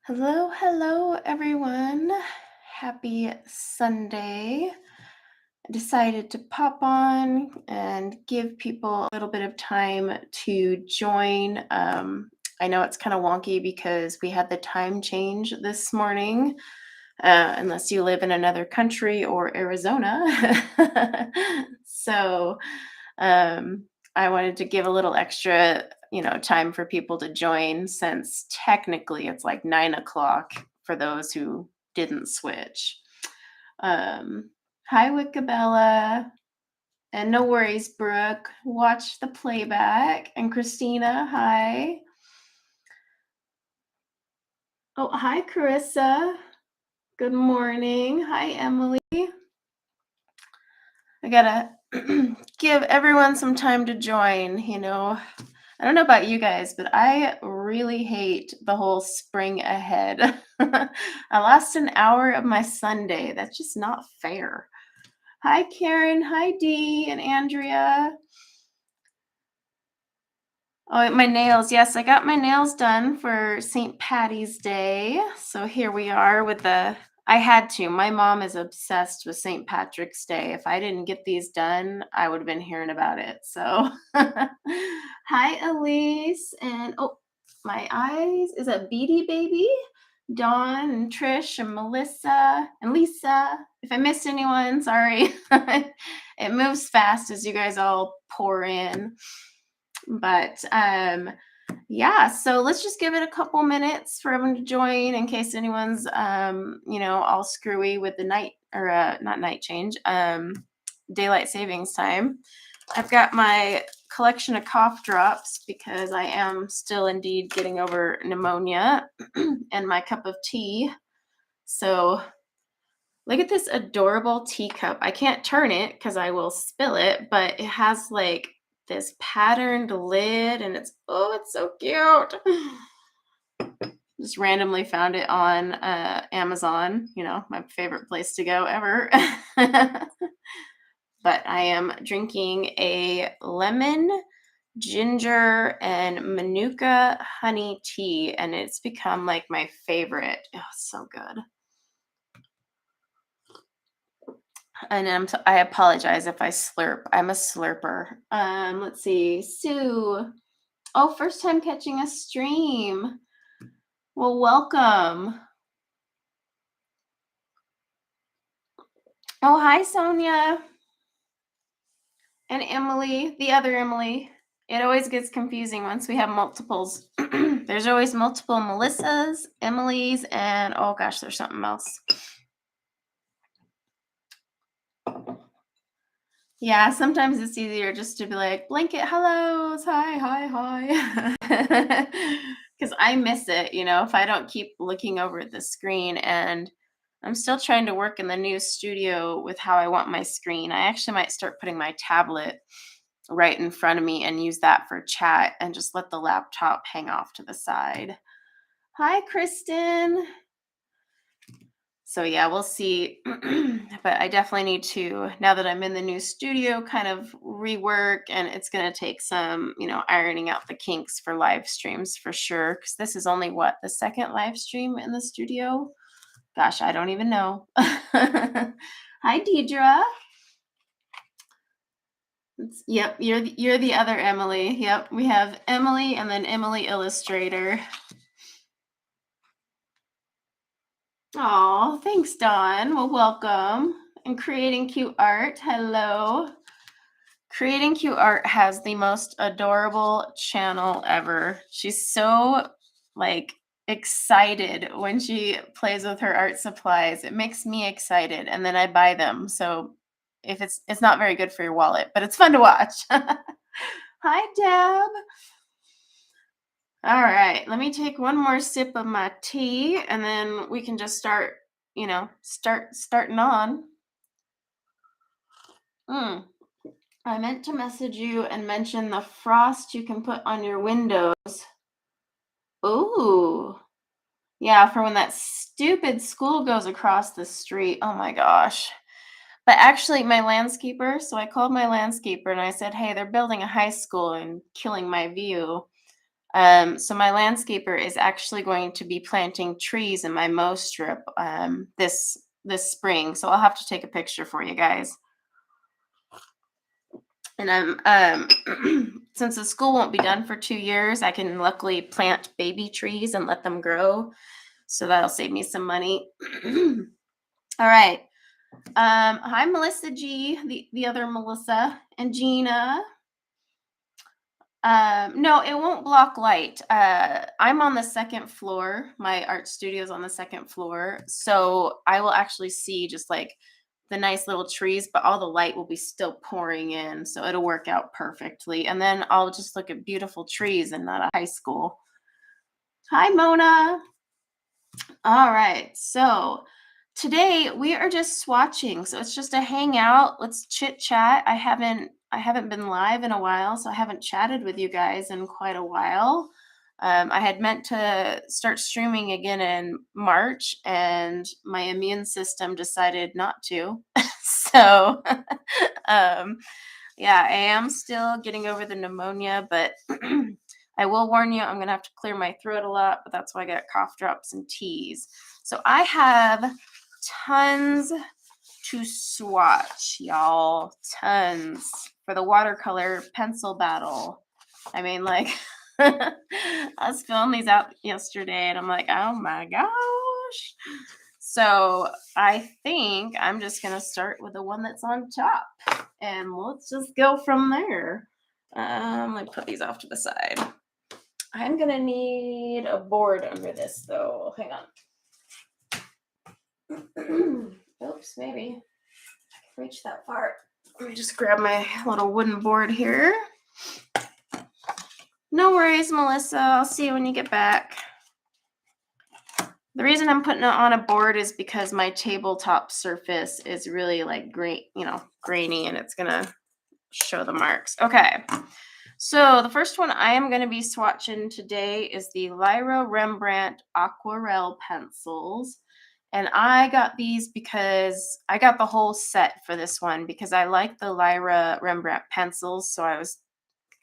Hello, hello, everyone. Happy Sunday. I decided to pop on and give people a little bit of time to join. I know it's kind of wonky because we had the time change this morning, unless you live in another country or Arizona. So, um, I wanted to give a little extra, time for people to join since technically it's like 9 o'clock for those who didn't switch. Um, Hi, Wickabella. And no worries, Brooke. Watch the playback. And Christina, hi. Oh, hi, Carissa. Good morning. Hi, Emily. I gotta give everyone some time to join. I don't know about you guys, but I really hate the whole spring ahead. I lost an hour of my Sunday. That's just not fair. Hi, Karen. Hi, Dee and Andrea. Oh, my nails. Yes, I got my nails done for St. Patty's Day. So here we are with I had to. My mom is obsessed with St. Patrick's Day. If I didn't get these done, I would have been hearing about it. So, hi, Elise. And oh, my eyes. Is that Beady Baby? Dawn and Trish and Melissa and Lisa. If I missed anyone, sorry. It moves fast as you guys all pour in. But yeah, so let's just give it a couple minutes for everyone to join in case anyone's all screwy with the night or not night change, daylight savings time. I've got my collection of cough drops because I am still indeed getting over pneumonia and my cup of tea. So look at this adorable teacup. I can't turn it because I will spill it, but it has like this patterned lid and it's so cute. Just randomly found it on Amazon, my favorite place to go ever. But I am drinking a lemon, ginger, and manuka honey tea, and it's become like my favorite. Oh, it's so good. And I apologize if I slurp. I'm a slurper. Let's see. Sue. Oh, first time catching a stream. Well, welcome. Oh, hi, Sonia. And Emily, the other Emily. It always gets confusing once we have multiples. There's always multiple Melissas, Emily's, and oh gosh, there's something else. Yeah, sometimes it's easier just to be like, blanket hellos, hi. Because I miss it, if I don't keep looking over at the screen. And I'm still trying to work in the new studio with how I want my screen. I actually might start putting my tablet right in front of me and use that for chat and just let the laptop hang off to the side. Hi, Kristen. So yeah, we'll see. But I definitely need to, now that I'm in the new studio, kind of rework, and it's going to take some, ironing out the kinks for live streams for sure. Because this is only the second live stream in the studio. Gosh, I don't even know. Hi, Deidre. Yep, you're the other Emily. Yep, we have Emily and then Emily Illustrator. Oh, thanks, Dawn. Well, welcome. And Creating Cute Art. Hello. Creating Cute Art has the most adorable channel ever. She's so excited when she plays with her art supplies. It makes me excited, and then I buy them. So if it's not very good for your wallet, but it's fun to watch. Hi, Deb. All right, let me take one more sip of my tea and then we can just start, starting on. I meant to message you and mention the frost you can put on your windows. Ooh. Yeah, for when that stupid school goes across the street. Oh my gosh. But actually, my landscaper, so I called my landscaper and I said, hey, they're building a high school and killing my view. So my landscaper is actually going to be planting trees in my mow strip this spring. So I'll have to take a picture for you guys. And since the school won't be done for 2 years, I can luckily plant baby trees and let them grow. So that'll save me some money. All right. Hi, Melissa G, the other Melissa, and Gina. No, it won't block light. I'm on the second floor. My art studio is on the second floor. So I will actually see just like the nice little trees, but all the light will be still pouring in. So it'll work out perfectly. And then I'll just look at beautiful trees and not a high school. Hi, Mona. All right. So today we are just swatching. So it's just a hangout. Let's chit chat. I haven't been live in a while, so I haven't chatted with you guys in quite a while. I had meant to start streaming again in March, and my immune system decided not to. So, yeah, I am still getting over the pneumonia, but I will warn you, I'm going to have to clear my throat a lot, but that's why I got cough drops and teas. So I have tons to swatch, y'all. Tons for the watercolor pencil battle. I mean, like, I was filling these out yesterday, and I'm like, oh my gosh. So I think I'm just going to start with the one that's on top, and let's just go from there. Let me put these off to the side. I'm going to need a board under this, though. Hang on. Oops, maybe I can reach that far. Let me just grab my little wooden board here. No worries, Melissa. I'll see you when you get back. The reason I'm putting it on a board is because my tabletop surface is really like grainy, and it's going to show the marks. Okay. So the first one I am going to be swatching today is the Lyra Rembrandt Aquarelle pencils. And I got these because I got the whole set for this one because I like the Lyra Rembrandt pencils. So I was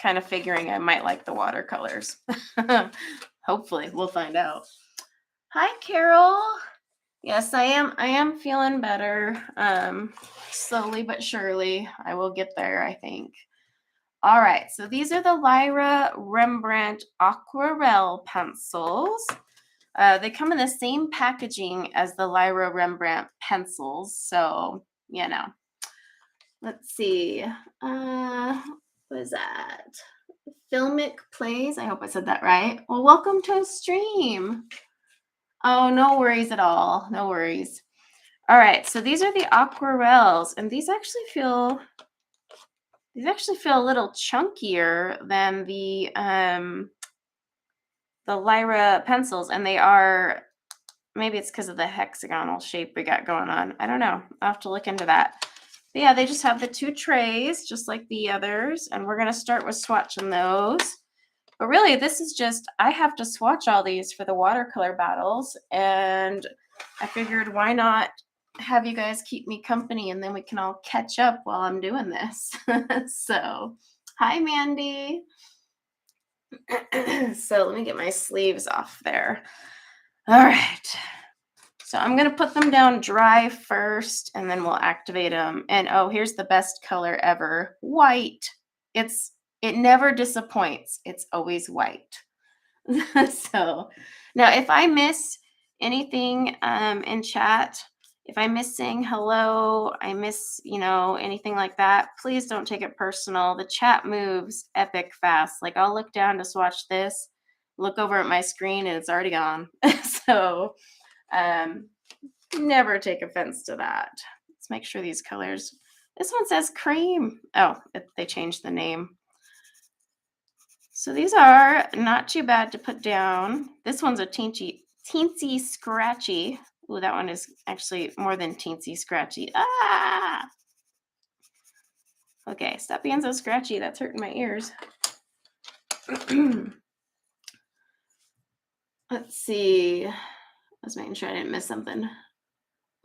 kind of figuring I might like the watercolors. Hopefully, we'll find out. Hi, Carol. Yes, I am feeling better. Slowly but surely, I will get there, I think. All right, so these are the Lyra Rembrandt Aquarelle pencils. They come in the same packaging as the Lyra Rembrandt pencils. So, let's see. What is that? Filmic Plays. I hope I said that right. Well, welcome to a stream. Oh, no worries at all. No worries. All right, so these are the aquarelles, and these actually feel a little chunkier than the Lyra pencils, and they are, maybe it's because of the hexagonal shape we got going on. I don't know. I'll have to look into that. But yeah, they just have the 2 trays, just like the others, and we're going to start with swatching those. But really, this is just, I have to swatch all these for the watercolor battles, and I figured why not have you guys keep me company, and then we can all catch up while I'm doing this. So, hi, Mandy. So let me get my sleeves off there. All right. So I'm going to put them down dry first, and then we'll activate them. And oh, here's the best color ever. White. It never disappoints. It's always white. So now if I miss anything in chat, if I miss saying hello, I miss, anything like that, please don't take it personal. The chat moves epic fast. Like I'll look down to swatch this, look over at my screen, and it's already gone. So never take offense to that. Let's make sure these colors. This one says cream. Oh, they changed the name. So these are not too bad to put down. This one's a teensy scratchy. Ooh, that one is actually more than teensy scratchy. Ah! Okay, stop being so scratchy. That's hurting my ears. Let's see. I was making sure I didn't miss something.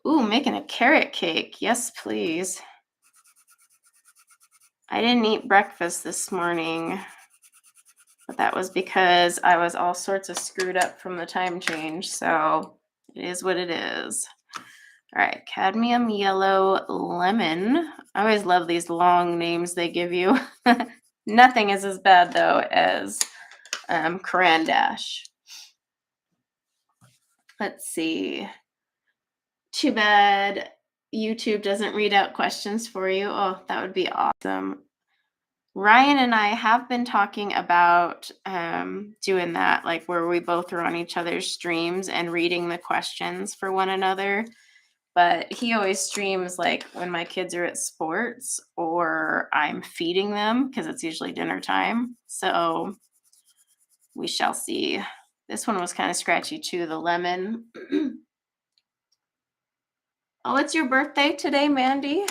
Ooh, making a carrot cake. Yes, please. I didn't eat breakfast this morning. But that was because I was all sorts of screwed up from the time change. So it is what it is. All right, cadmium yellow lemon. I always love these long names they give you. Nothing is as bad though as Caran d'Ache. Let's see. Too bad YouTube doesn't read out questions for you. Oh, that would be awesome. Ryan and I have been talking about doing that, like where we both are on each other's streams and reading the questions for one another. But he always streams like when my kids are at sports or I'm feeding them because it's usually dinner time. So we shall see. This one was kind of scratchy too, the lemon. Oh, it's your birthday today, Mandy.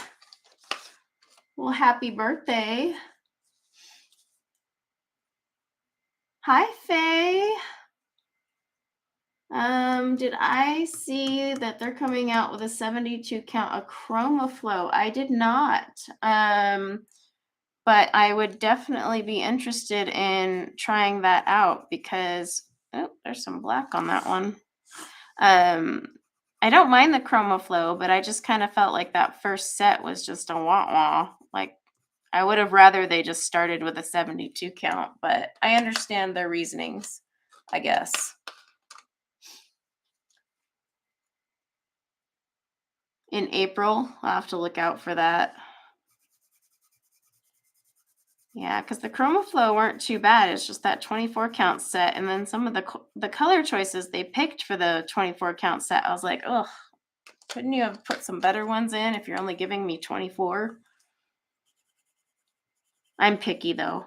Well, happy birthday. Hi, Faye. Did I see that they're coming out with a 72 count of Chroma Flow? I did not. But I would definitely be interested in trying that out because oh, there's some black on that one. I don't mind the Chroma Flow, but I just kind of felt like that first set was just a wah-wah. Like I would have rather they just started with a 72 count, but I understand their reasonings, I guess. In April, I'll have to look out for that. Yeah, because the Chroma Flow weren't too bad. It's just that 24 count set. And then some of the color choices they picked for the 24 count set, I was like, oh, couldn't you have put some better ones in if you're only giving me 24? I'm picky though.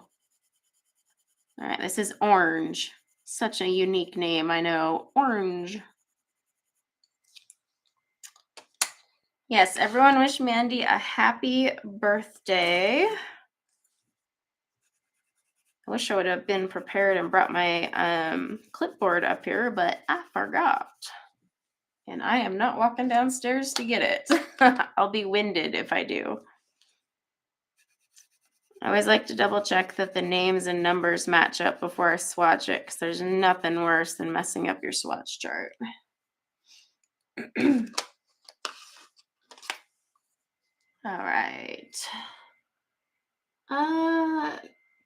All right, this is Orange. Such a unique name, I know. Orange. Yes, everyone wish Mandy a happy birthday. I wish I would have been prepared and brought my clipboard up here, but I forgot. And I am not walking downstairs to get it. I'll be winded if I do. I always like to double check that the names and numbers match up before I swatch it, because there's nothing worse than messing up your swatch chart. All right.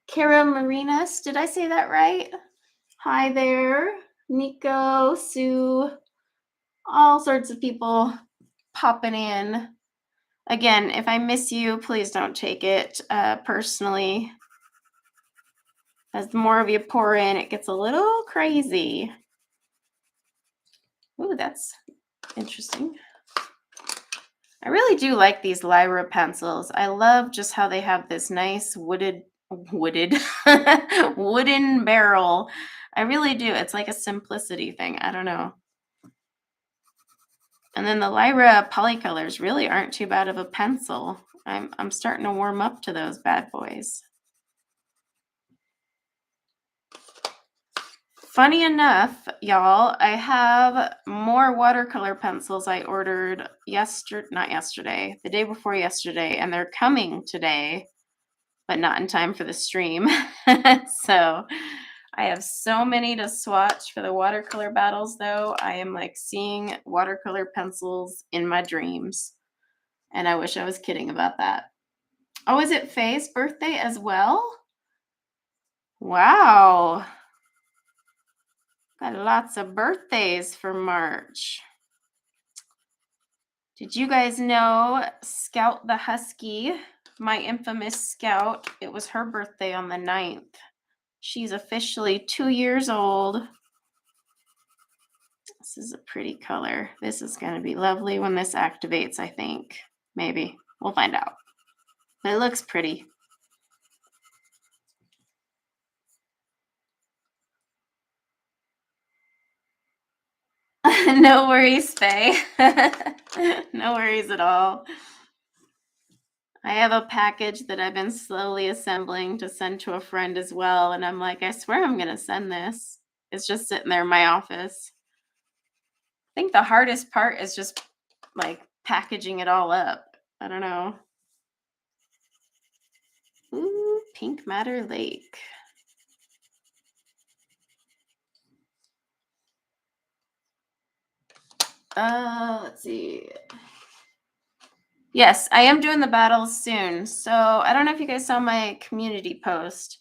Cara Marinas, did I say that right? Hi there. Nico, Sue, all sorts of people popping in. Again, if I miss you, please don't take it personally. As the more of you pour in, it gets a little crazy. Ooh, that's interesting. I really do like these Lyra pencils. I love just how they have this nice wooden barrel. I really do. It's like a simplicity thing. I don't know. And then the Lyra polycolors really aren't too bad of a pencil. I'm starting to warm up to those bad boys. Funny enough, y'all, I have more watercolor pencils I ordered the day before yesterday, and they're coming today, but not in time for the stream. So I have so many to swatch for the watercolor battles, though. I am like seeing watercolor pencils in my dreams, and I wish I was kidding about that. Oh, is it Faye's birthday as well? Wow. Got lots of birthdays for March. Did you guys know Scout the Husky, my infamous Scout, it was her birthday on the 9th. She's officially 2 years old. This is a pretty color. This is going to be lovely when this activates, I think. Maybe. We'll find out. But it looks pretty. No worries, Faye. No worries at all. I have a package that I've been slowly assembling to send to a friend as well. And I'm like, I swear I'm going to send this. It's just sitting there in my office. I think the hardest part is just like packaging it all up. I don't know. Ooh, Pink Matter Lake. Let's see. Yes, I am doing the battles soon. So I don't know if you guys saw my community post.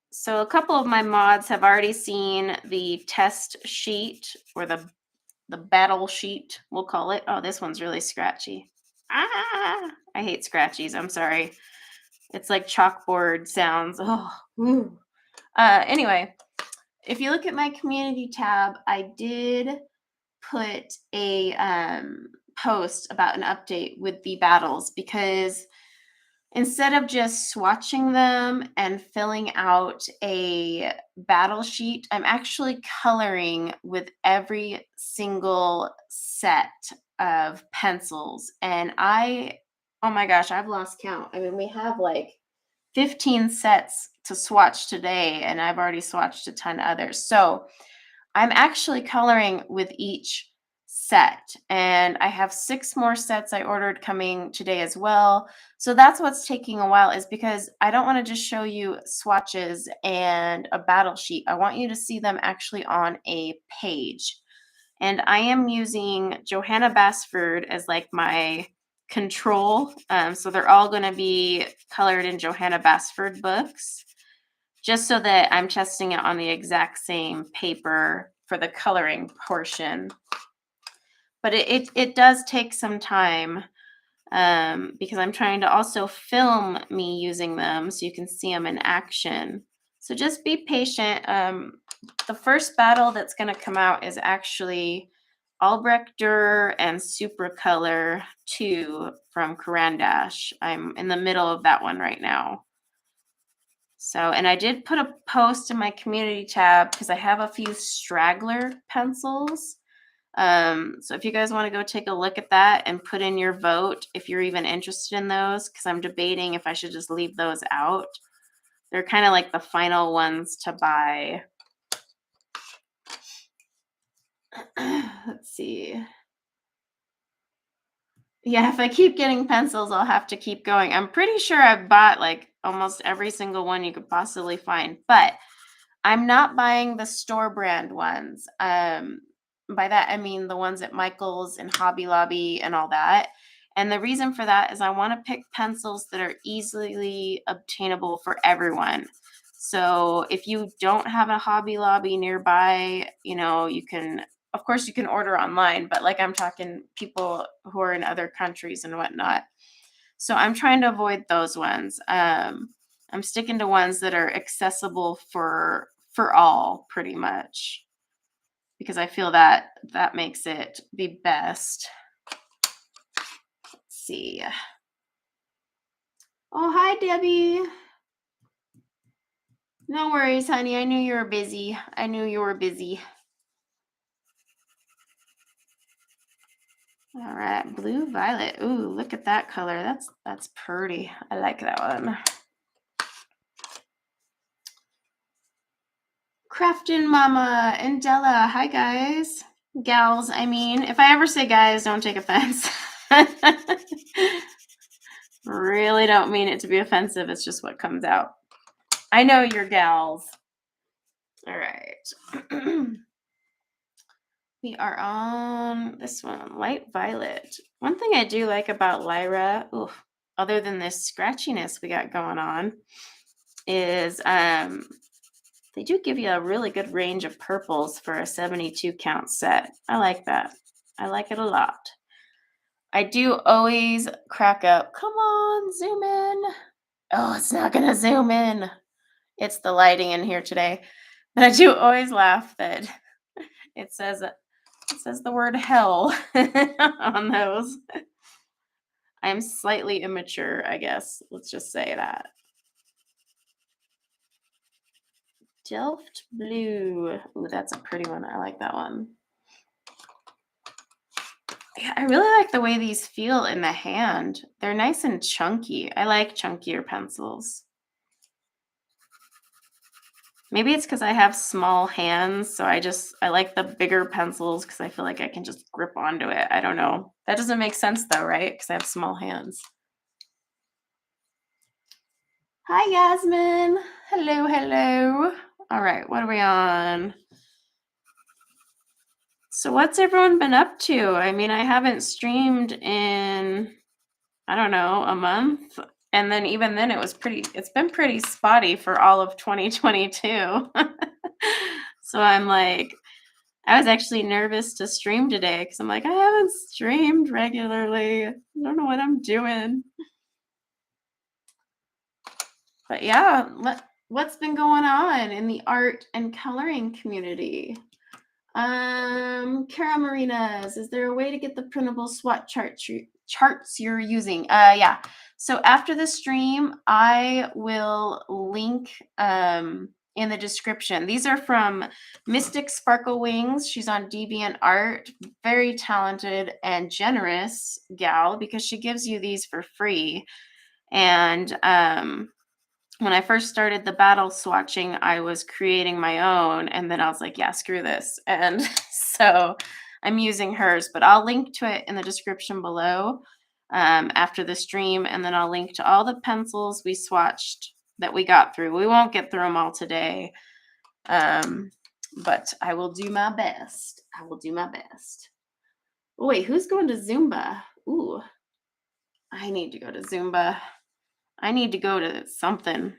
So a couple of my mods have already seen the test sheet, or the battle sheet, we'll call it. Oh, this one's really scratchy. Ah, I hate scratchies. I'm sorry. It's like chalkboard sounds. Oh, ooh. Anyway, if you look at my community tab, I did put a post about an update with the battles, because instead of just swatching them and filling out a battle sheet, I'm actually coloring with every single set of pencils. And oh my gosh, I've lost count. I mean, we have like 15 sets to swatch today, and I've already swatched a ton of others. So I'm actually coloring with each set, and I have 6 more sets I ordered coming today as well. So that's what's taking a while, is because I don't want to just show you swatches and a battle sheet. I want you to see them actually on a page. And I am using Johanna Basford as like my control. So they're all going to be colored in Johanna Basford books, just so that I'm testing it on the exact same paper for the coloring portion. But it does take some time, because I'm trying to also film me using them so you can see them in action. So just be patient. The first battle that's going to come out is actually Albrecht and Supracolor 2 from Carandash. I'm in the middle of that one right now. So, and I did put a post in my community tab because I have a few straggler pencils. So if you guys want to go take a look at that and put in your vote, if you're even interested in those, because I'm debating if I should just leave those out. They're kind of like the final ones to buy. Let's see. Yeah, if I keep getting pencils, I'll have to keep going. I'm pretty sure I've bought like almost every single one you could possibly find, but I'm not buying the store brand ones. By that, I mean the ones at Michael's and Hobby Lobby and all that. And the reason for that is I want to pick pencils that are easily obtainable for everyone. So if you don't have a Hobby Lobby nearby, you can, of course, you can order online, but like I'm talking people who are in other countries and whatnot. So I'm trying to avoid those ones. I'm sticking to ones that are accessible for all, pretty much, because I feel that makes it the best. Let's see. Oh, hi, Debbie. No worries, honey. I knew you were busy. All right, blue violet. Ooh, look at that color. That's pretty. I like that one. Craftin' Mama and Della. Hi, guys. Gals, I mean. If I ever say guys, don't take offense. Really don't mean it to be offensive. It's just what comes out. I know you're gals. All right. We are on this one, light violet. One thing I do like about Lyra, other than this scratchiness we got going on, is they do give you a really good range of purples for a 72 count set. I like that. I like it a lot. I do always crack up. Come on, zoom in. Oh, it's not going to zoom in. It's the lighting in here today. But I do always laugh that it says the word hell on those. I'm slightly immature, I guess. Let's just say that. Delft blue. Ooh, that's a pretty one. I like that one. Yeah, I really like the way these feel in the hand. They're nice and chunky. I like chunkier pencils. Maybe it's because I have small hands, so I like the bigger pencils because I feel like I can just grip onto it. I don't know. That doesn't make sense though, right? Because I have small hands. Hi, Yasmin. Hello, hello. All right, what are we on? So what's everyone been up to? I mean, I haven't streamed in, I don't know, a month. And then even then it's been pretty spotty for all of 2022. So I'm like, I was actually nervous to stream today because I'm like, I haven't streamed regularly. I don't know what I'm doing. But yeah, what's been going on in the art and coloring community? Cara Marinas, is there a way to get the printable SWOT charts you're using? Yeah. So after the stream, I will link in the description. These are from Mystic Sparkle Wings. She's on DeviantArt. Very talented and generous gal because she gives you these for free. And when I first started the battle swatching, I was creating my own, and then I was like, yeah, screw this. And so I'm using hers, but I'll link to it in the description below after the stream. And then I'll link to all the pencils we swatched that we got through. We won't get through them all today, but I will do my best. I will do my best. Oh, wait, who's going to Zumba? Ooh, I need to go to Zumba. I need to go to something.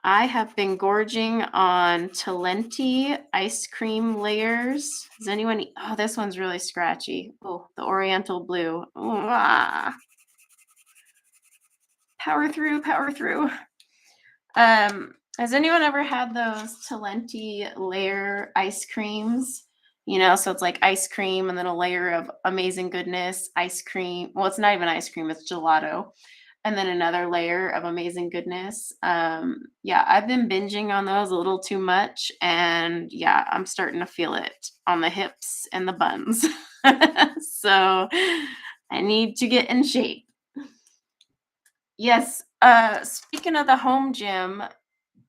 I have been gorging on Talenti ice cream layers. Does anyone? Oh, this one's really scratchy. Oh, the Oriental blue. Ooh, ah. Power through, power through. Has anyone ever had those Talenti layer ice creams? You know, so it's like ice cream and then a layer of amazing goodness, ice cream. Well, it's not even ice cream, it's gelato. And then another layer of amazing goodness. Yeah, I've been binging on those a little too much. And yeah, I'm starting to feel it on the hips and the buns. So I need to get in shape. Yes. Speaking of the home gym,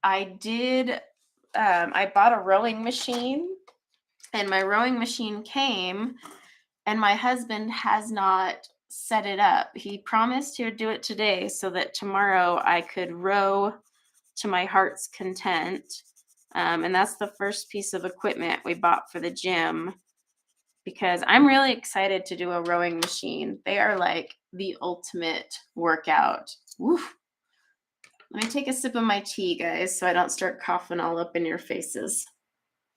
I bought a rowing machine, and my rowing machine came, and my husband has not set it up. He promised he would do it today so that tomorrow I could row to my heart's content. And that's the first piece of equipment we bought for the gym because I'm really excited to do a rowing machine. They are like the ultimate workout. Woof. Let me take a sip of my tea, guys, so I don't start coughing all up in your faces.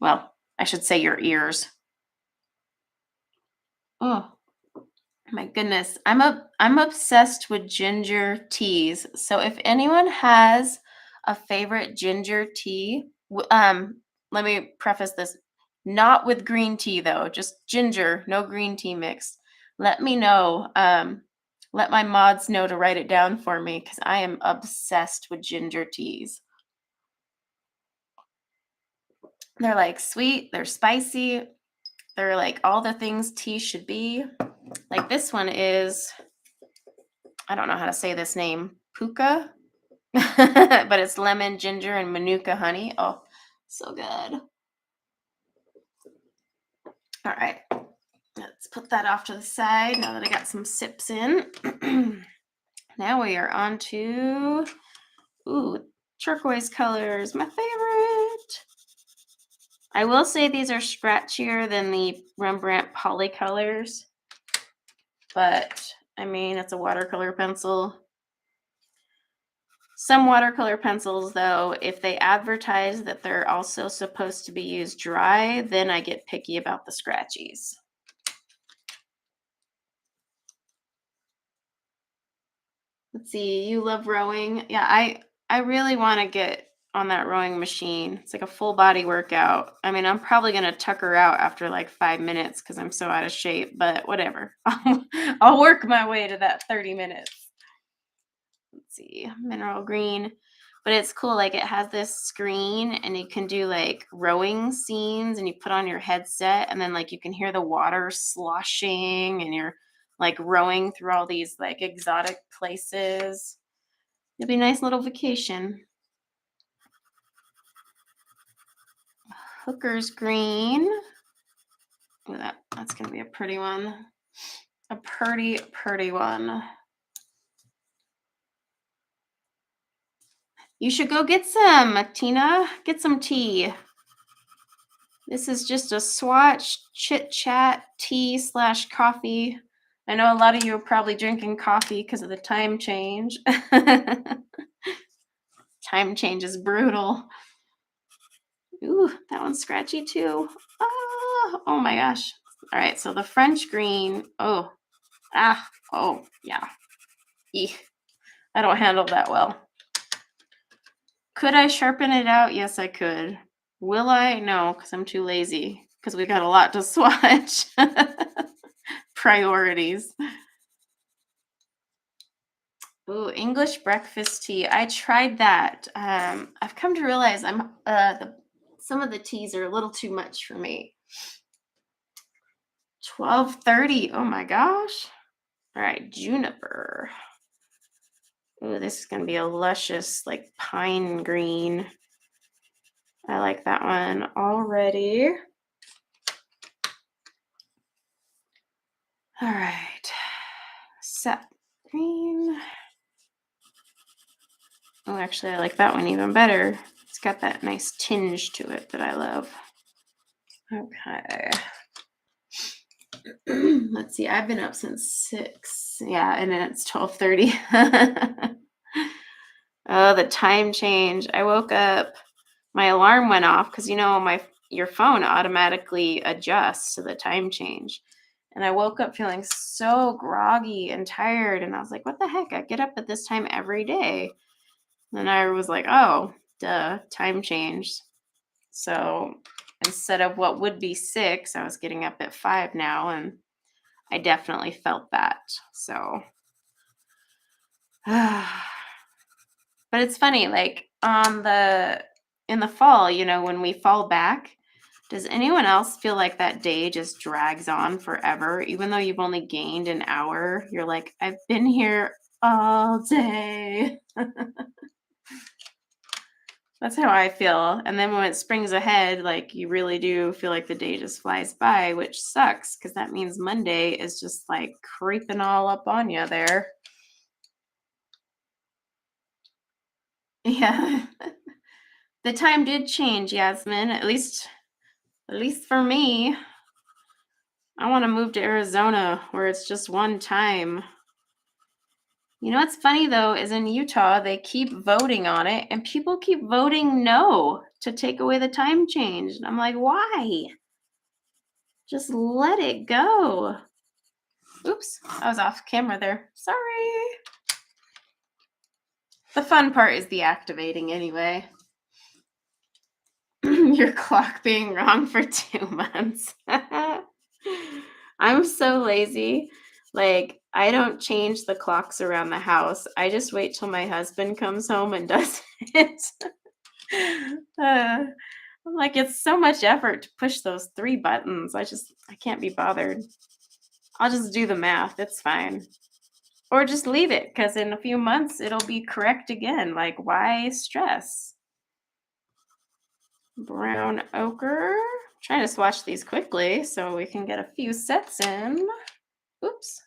Well, I should say your ears. Oh, my goodness. I'm obsessed with ginger teas. So if anyone has a favorite ginger tea, let me preface this. Not with green tea though, just ginger, no green tea mixed. Let me know. Let my mods know to write it down for me because I am obsessed with ginger teas. They're like sweet, they're spicy, they're like all the things tea should be. Like this one is, I don't know how to say this name, puka, but it's lemon, ginger, and manuka honey. Oh, so good. All right, let's put that off to the side now that I got some sips in. Now we are on to, ooh, turquoise colors, my favorite. I will say these are scratchier than the Rembrandt Polycolors, but I mean, it's a watercolor pencil. Some watercolor pencils, though, if they advertise that they're also supposed to be used dry, then I get picky about the scratchies. Let's see, you love rowing. Yeah, I really want to get on that rowing machine. It's like a full body workout. I mean, I'm probably going to tucker out after like 5 minutes because I'm so out of shape, but whatever. I'll work my way to that 30 minutes. Let's see, mineral green. But it's cool, like it has this screen and you can do like rowing scenes and you put on your headset and then like you can hear the water sloshing and you're like rowing through all these like exotic places. It'd be a nice little vacation. Hooker's green. That's gonna be a pretty one. A pretty one. You should go get some, Tina. Get some tea. This is just a swatch chit chat tea / coffee. I know a lot of you are probably drinking coffee because of the time change. Time change is brutal. Ooh, that one's scratchy too. Oh my gosh. All right, so the French green. Oh, yeah. Eek. I don't handle that well. Could I sharpen it out? Yes, I could. Will I? No, because I'm too lazy. Because we got a lot to swatch. Priorities. Ooh, English breakfast tea. I tried that. I've come to realize some of the teas are a little too much for me. 12:30. Oh my gosh. All right, juniper. Ooh, this is gonna be a luscious, like pine green. I like that one already. All right, sap green. Oh, actually, I like that one even better. It's got that nice tinge to it that I love. Okay. Let's see. I've been up since 6. Yeah, and then it's 12:30. Oh, the time change. I woke up. My alarm went off because your phone automatically adjusts to the time change. And I woke up feeling so groggy and tired, and I was like, "What the heck? I get up at this time every day." And I was like, "Oh, duh, time changed." So instead of what would be 6, I was getting up at 5 now, and I definitely felt that. So, but it's funny, like in the fall, when we fall back, does anyone else feel like that day just drags on forever? Even though you've only gained an hour, you're like, I've been here all day. That's how I feel. And then when it springs ahead, like you really do feel like the day just flies by, which sucks because that means Monday is just like creeping all up on you there. Yeah. The time did change, Yasmin. At least for me. I want to move to Arizona where it's just one time. You know what's funny though is in Utah they keep voting on it and people keep voting no to take away the time change. And I'm like, why? Just let it go. Oops, I was off camera there. Sorry. The fun part is the activating anyway. Your clock being wrong for 2 months. I'm so lazy. Like, I don't change the clocks around the house. I just wait till my husband comes home and does it. I'm like, it's so much effort to push those 3 buttons. I can't be bothered. I'll just do the math. It's fine. Or just leave it because in a few months it'll be correct again. Like, why stress? Brown ochre. Trying to swatch these quickly so we can get a few sets in. Oops.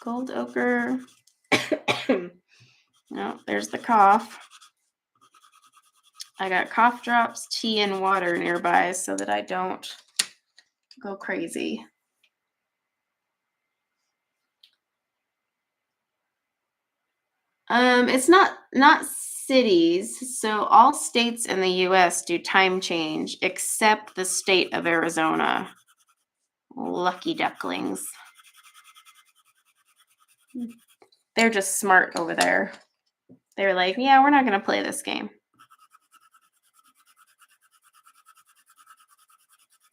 Gold ochre. No, there's the cough. I got cough drops, tea, and water nearby so that I don't go crazy. It's not cities. So all states in the US do time change except the state of Arizona. Lucky ducklings. They're just smart over there. They're like, yeah, we're not going to play this game.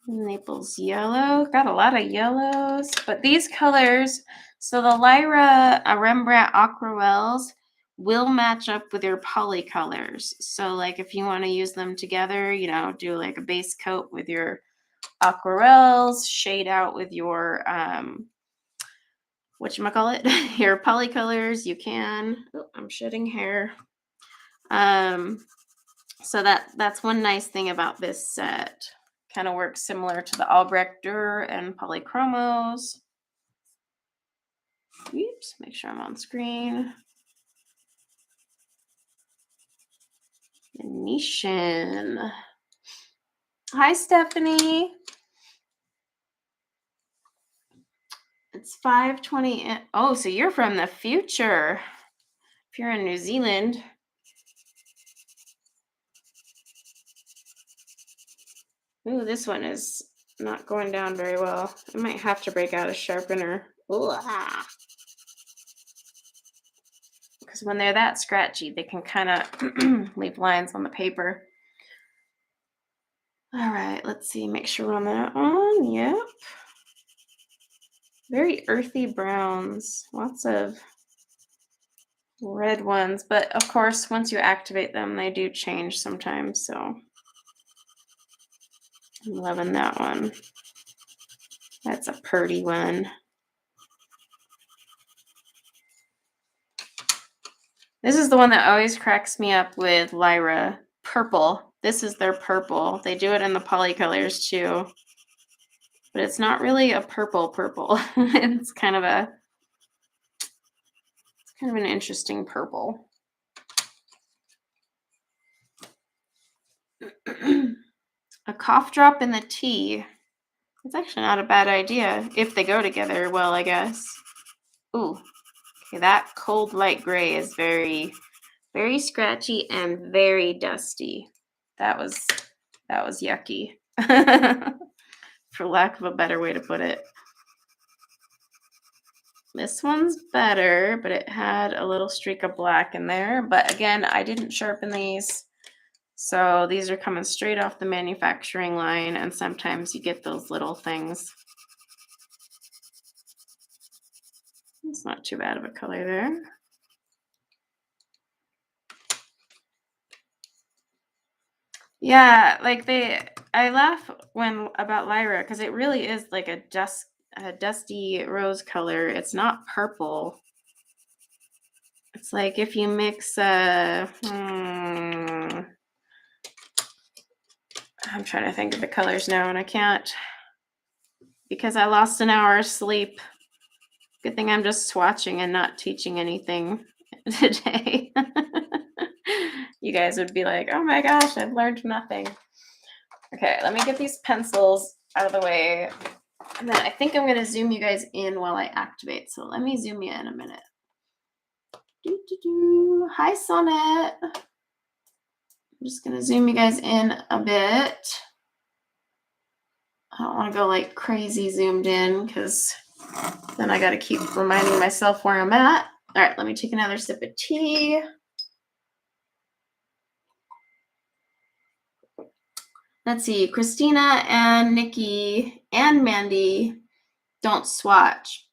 Naples yellow. Got a lot of yellows. But these colors, so the Lyra Rembrandt aquarelles will match up with your polycolors. So like if you want to use them together, do like a base coat with your aquarelles, shade out with your whatchamacallit, your polycolors, you can. Oh, I'm shedding hair. So that's one nice thing about this set. Kind of works similar to the Albrecht Dürer and Polychromos. Oops, make sure I'm on screen. Venetian. Hi, Stephanie. It's 5:20. Oh, so you're from the future. If you're in New Zealand. Ooh, this one is not going down very well. I might have to break out a sharpener. Because when they're that scratchy, they can kind of leave lines on the paper. All right, let's see. Make sure we're on that one. Yep. Very earthy browns. Lots of red ones. But of course, once you activate them, they do change sometimes. So I'm loving that one. That's a pretty one. This is the one that always cracks me up with Lyra. Purple. This is their purple. They do it in the polycolors too. But it's not really a purple. It's kind of an interesting purple. A cough drop in the tea. It's actually not a bad idea if they go together well, I guess. Ooh. Okay, that cold light gray is very, very scratchy and very dusty. That was yucky. For lack of a better way to put it. This one's better, but it had a little streak of black in there. But again, I didn't sharpen these. So these are coming straight off the manufacturing line, and sometimes you get those little things. It's not too bad of a color there. Yeah, like I laugh about Lyra because it really is like a dusty rose color. It's not purple. It's like if you mix I'm trying to think of the colors now and I can't because I lost an hour of sleep. Good thing I'm just swatching and not teaching anything today. You guys would be like, oh my gosh, I've learned nothing. Okay, let me get these pencils out of the way. And then I think I'm going to zoom you guys in while I activate. So let me zoom you in a minute. Hi, Sonnet. I'm just going to zoom you guys in a bit. I don't want to go like crazy zoomed in because then I got to keep reminding myself where I'm at. All right, let me take another sip of tea. Let's see, Christina and Nikki and Mandy don't swatch.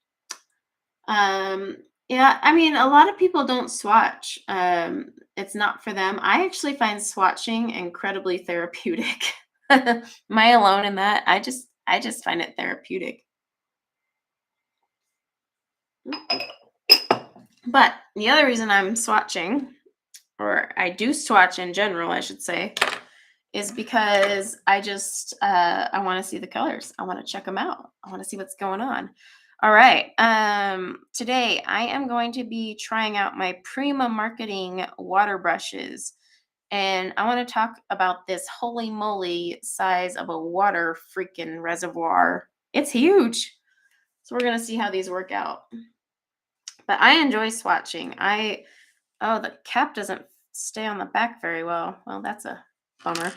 Yeah, I mean, a lot of people don't swatch. It's not for them. I actually find swatching incredibly therapeutic. Am I alone in that? I just find it therapeutic. But the other reason I'm swatching, or I do swatch in general, I should say, is because I just I want to see the colors. I want to check them out. I want to see what's going on. All right. Today I am going to be trying out my Prima Marketing water brushes. And I want to talk about this holy moly size of a water freaking reservoir. It's huge. So we're going to see how these work out. But I enjoy swatching. The cap doesn't stay on the back very well. Well, that's a bummer.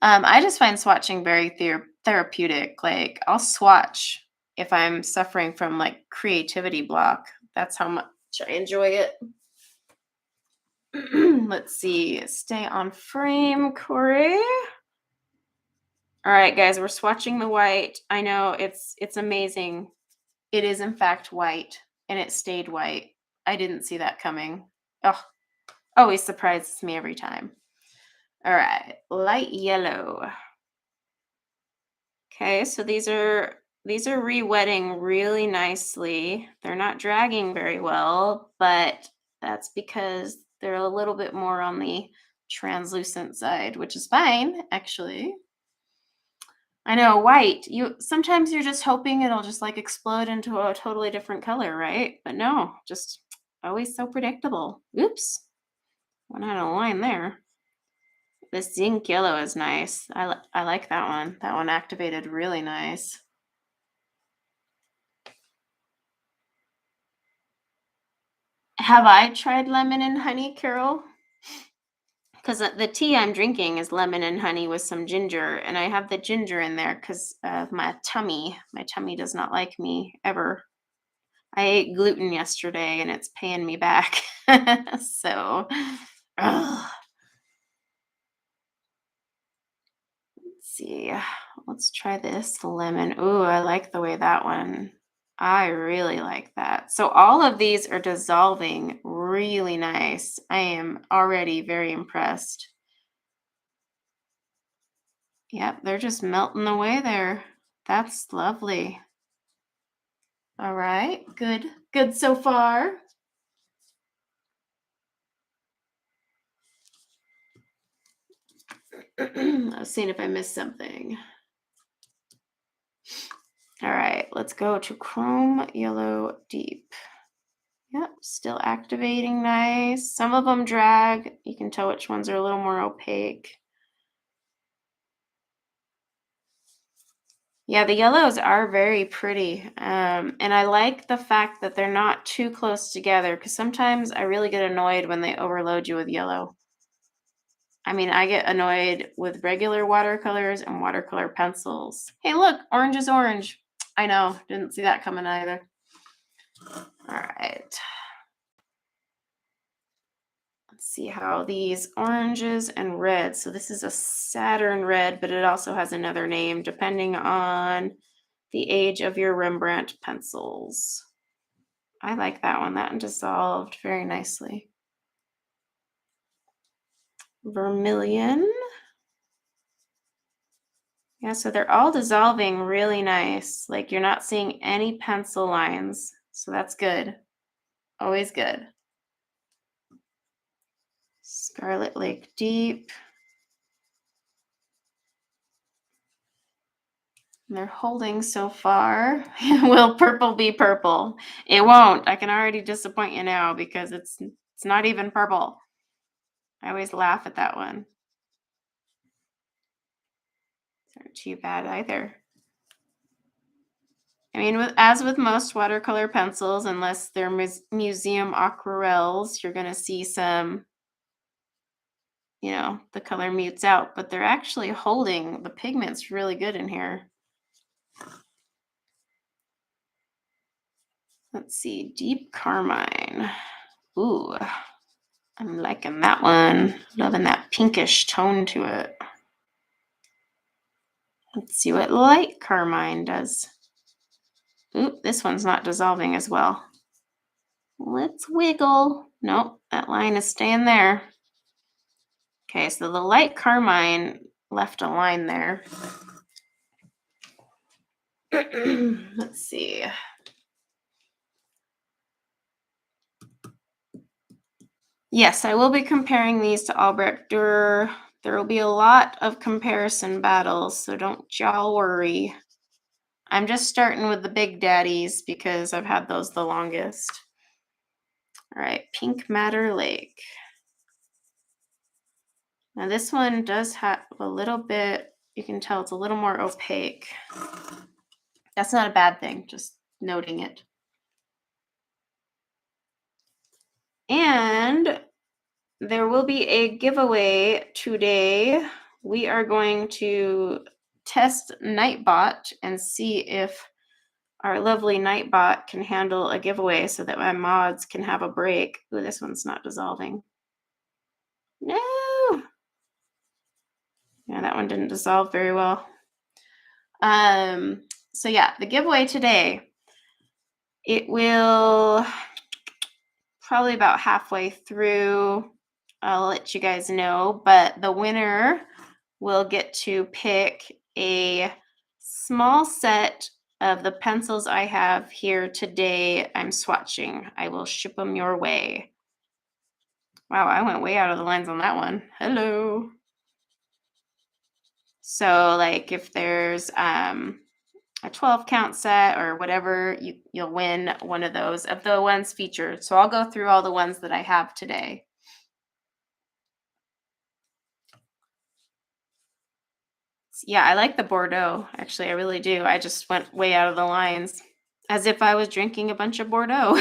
I just find swatching very therapeutic. Like I'll swatch if I'm suffering from like creativity block. That's how much I enjoy it. Let's see. Stay on frame, Corey. All right, guys, we're swatching the white. I know it's amazing. It is in fact white, and it stayed white. I didn't see that coming. Oh, always surprises me every time. All right, light yellow. Okay, so these are re-wetting really nicely. They're not dragging very well, but that's because they're a little bit more on the translucent side, which is fine, actually. I know, white. Sometimes you're just hoping it'll just like explode into a totally different color, right? But no, just always so predictable. Oops. Went out of line there. The zinc yellow is nice. I like that one. That one activated really nice. Have I tried lemon and honey, Carol? Because the tea I'm drinking is lemon and honey with some ginger, and I have the ginger in there because of my tummy. My tummy does not like me ever. I ate gluten yesterday, and it's paying me back. So, ugh. Let's see. Let's try this lemon. Ooh, I like the way that one. I really like that. So all of these are dissolving really nice. I am already very impressed. Yep, they're just melting away there. That's lovely. All right, good. Good so far. I was seeing if I missed something. All right, let's go to Chrome Yellow Deep. Yep, still activating nice. Some of them drag. You can tell which ones are a little more opaque. Yeah, the yellows are very pretty. And I like the fact that they're not too close together because sometimes I really get annoyed when they overload you with yellow. I mean, I get annoyed with regular watercolors and watercolor pencils. Hey, look, orange is orange. I know, didn't see that coming either. All right. Let's see how these oranges and reds. So this is a Saturn red, but it also has another name depending on the age of your Rembrandt pencils. I like that one. That one dissolved very nicely. Vermilion. Yeah, so they're all dissolving really nice. Like you're not seeing any pencil lines. So that's good. Always good. Scarlet Lake Deep. And they're holding so far. Will purple be purple? It won't. I can already disappoint you now because it's not even purple. I always laugh at that one. It's not too bad either. I mean, as with most watercolor pencils, unless they're museum aquarelles, you're going to see some, the color mutes out, but they're actually holding the pigments really good in here. Let's see, deep carmine. Ooh, I'm liking that one. Loving that pinkish tone to it. Let's see what light carmine does. Oop, this one's not dissolving as well. Let's wiggle. Nope, that line is staying there. Okay, so the light carmine left a line there. Let's see. Yes, I will be comparing these to Albrecht Dürer. There will be a lot of comparison battles, so don't y'all worry. I'm just starting with the big daddies because I've had those the longest. All right, Pink Matter Lake. Now this one does have a little bit, you can tell it's a little more opaque. That's not a bad thing, just noting it. And there will be a giveaway today. We are going to test Nightbot and see if our lovely Nightbot can handle a giveaway so that my mods can have a break. Ooh, this one's not dissolving. No. Yeah, that one didn't dissolve very well. So yeah, the giveaway today, it will probably about halfway through. I'll let you guys know, but the winner will get to pick a small set of the pencils I have here today. I'm swatching. I will ship them your way. Wow, I went way out of the lines on that one. Hello. So like if there's a 12 count set or whatever, you'll win one of those of the ones featured. So I'll go through all the ones that I have today. Yeah, I like the Bordeaux. Actually, I really do. I just went way out of the lines as if I was drinking a bunch of Bordeaux.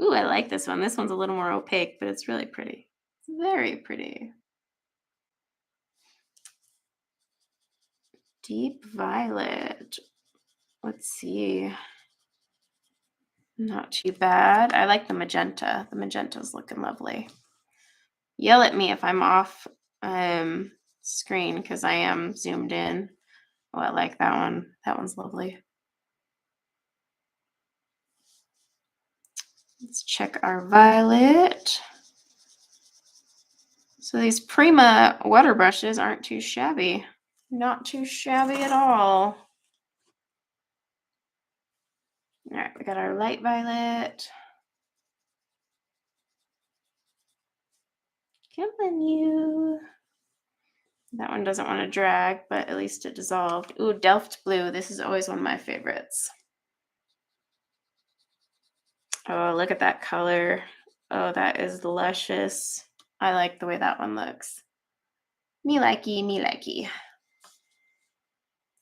Ooh, I like this one. This one's a little more opaque, but it's really pretty. It's very pretty. Deep violet. Let's see. Not too bad. I like the magenta. The magenta's looking lovely. Yell at me if I'm off screen because I am zoomed in. Oh, I like that one. That one's lovely. Let's check our violet. So these Prima water brushes aren't too shabby. Not too shabby at all. All right, we got our light violet. Come on, you. That one doesn't want to drag, but at least it dissolved. Ooh, Delft blue. This is always one of my favorites. Oh, look at that color. Oh, that is luscious. I like the way that one looks. Me likey, me likey.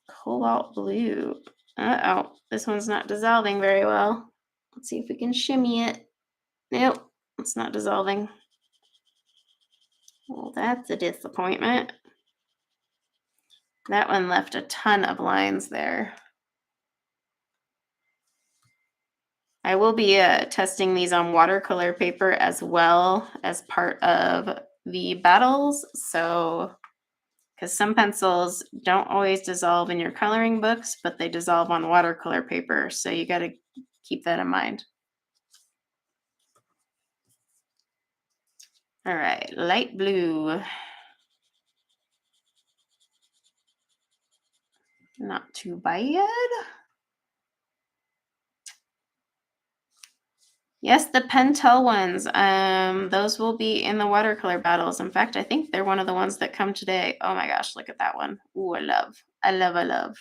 Cobalt blue. Uh-oh, this one's not dissolving very well. Let's see if we can shimmy it. Nope, it's not dissolving. Well, that's a disappointment. That one left a ton of lines there. I will be testing these on watercolor paper as well as part of the battles. So, because some pencils don't always dissolve in your coloring books, but they dissolve on watercolor paper. So you got to keep that in mind. All right, light blue. Not too bad. Yes, the Pentel ones. Those will be in the watercolor battles. In fact, I think they're one of the ones that come today. Oh my gosh, look at that one. Ooh, I love. I love, I love.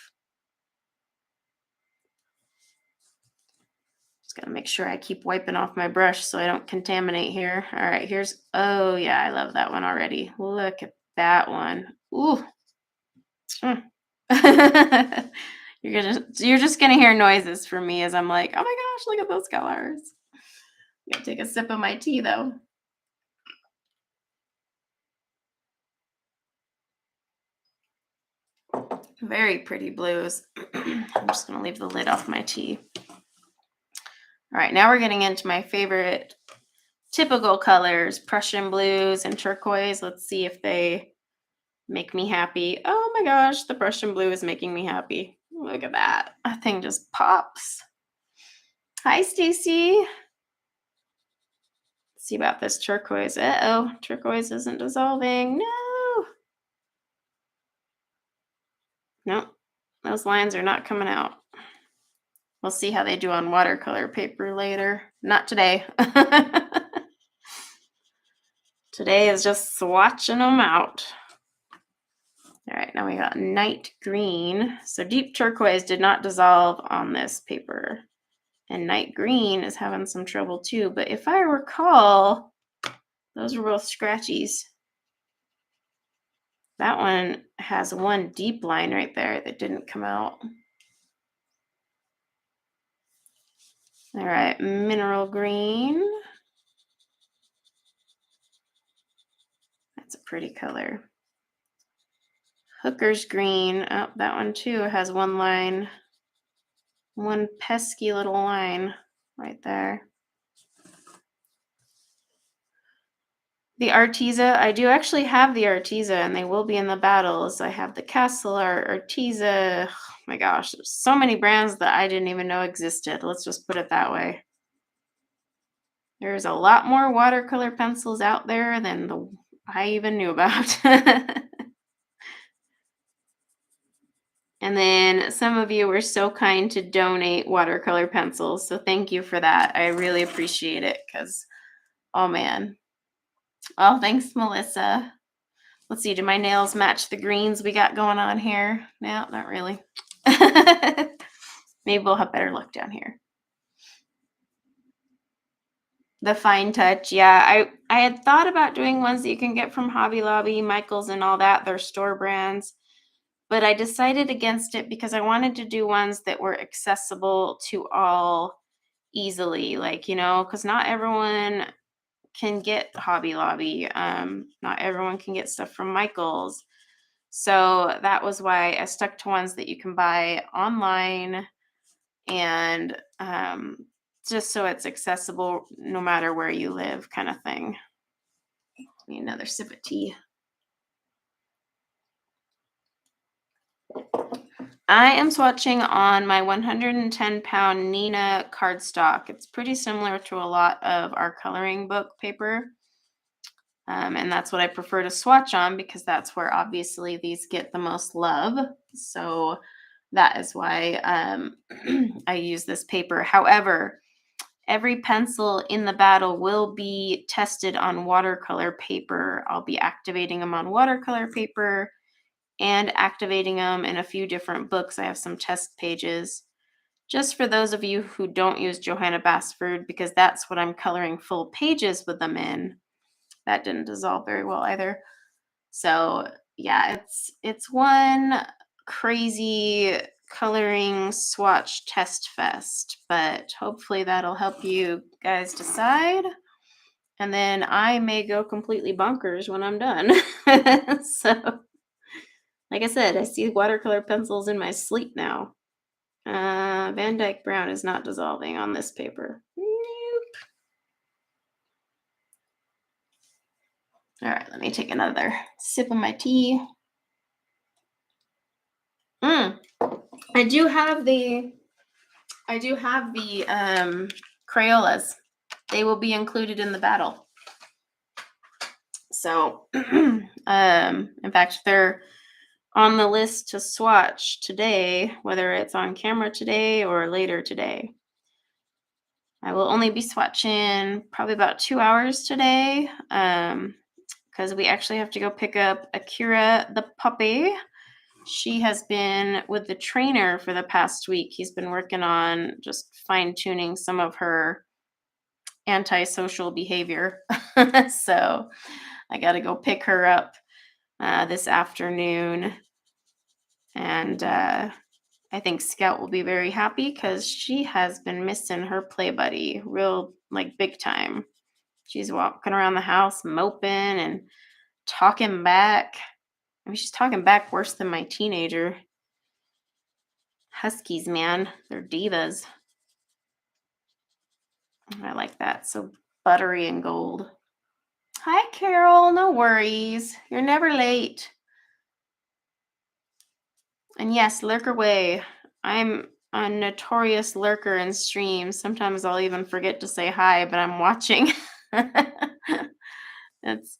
Just gotta make sure I keep wiping off my brush so I don't contaminate here. All right, here's, oh yeah, I love that one already. Look at that one. Ooh. You're just gonna hear noises from me as I'm like, oh my gosh, look at those colors. I'm gonna take a sip of my tea though. Very pretty blues. I'm just gonna leave the lid off my tea. All right, now we're getting into my favorite typical colors, Prussian blues and turquoise. Let's see if they make me happy. Oh my gosh, the Prussian blue is making me happy. Look at that. That thing just pops. Hi, Stacy. Let's see about this turquoise. Uh-oh, turquoise isn't dissolving. No. Nope, those lines are not coming out. We'll see how they do on watercolor paper later. Not today. Today is just swatching them out. All right, now we got night green. So deep turquoise did not dissolve on this paper. And night green is having some trouble too. But if I recall, those were both scratchies. That one has one deep line right there that didn't come out. All right, mineral green. That's a pretty color. Hooker's green. Oh, that one too has one line. One pesky little line right there. The Arteza, I do actually have the Arteza and they will be in the battles. I have the Castle Art, Arteza. Oh my gosh, there's so many brands that I didn't even know existed. Let's just put it that way. There's a lot more watercolor pencils out there than I even knew about. And then some of you were so kind to donate watercolor pencils. So thank you for that. I really appreciate it because, oh man. Oh, thanks, Melissa. Let's see, do my nails match the greens we got going on here? No, not really. Maybe we'll have better luck down here. The fine touch, yeah. I had thought about doing ones that you can get from Hobby Lobby, Michaels, and all that. They're store brands. But I decided against it because I wanted to do ones that were accessible to all easily. Like, because not everyone can get Hobby Lobby. Not everyone can get stuff from Michaels. So that was why I stuck to ones that you can buy online and just so it's accessible no matter where you live, kind of thing. Need another sip of tea. I am swatching on my 110-pound Nina cardstock. It's pretty similar to a lot of our coloring book paper. And that's what I prefer to swatch on because that's where obviously these get the most love. So that is why I use this paper. However, every pencil in the battle will be tested on watercolor paper. I'll be activating them on watercolor paper and activating them in a few different books. I have some test pages just for those of you who don't use Johanna Basford because that's what I'm coloring full pages with them in. That didn't dissolve very well either. So yeah, it's one crazy coloring swatch test fest, but hopefully that'll help you guys decide. And then I may go completely bonkers when I'm done. So, like I said, I see watercolor pencils in my sleep now. Van Dyke Brown is not dissolving on this paper. Nope. All right, let me take another sip of my tea. I do have the Crayolas. They will be included in the battle. So, in fact, they're on the list to swatch today, whether it's on camera today or later today. I will only be swatching probably about 2 hours today, because we actually have to go pick up Akira the puppy. She has been with the trainer for the past week. He's been working on just fine-tuning some of her antisocial behavior. So I got to go pick her up this afternoon. And I think Scout will be very happy because she has been missing her play buddy real, like, big time. She's walking around the house moping and talking back. I mean, she's talking back worse than my teenager. Huskies, man. They're divas. I like that. So buttery and gold. Hi, Carol. No worries. You're never late. And yes, lurk away. I'm a notorious lurker in streams. Sometimes I'll even forget to say hi, but I'm watching. It's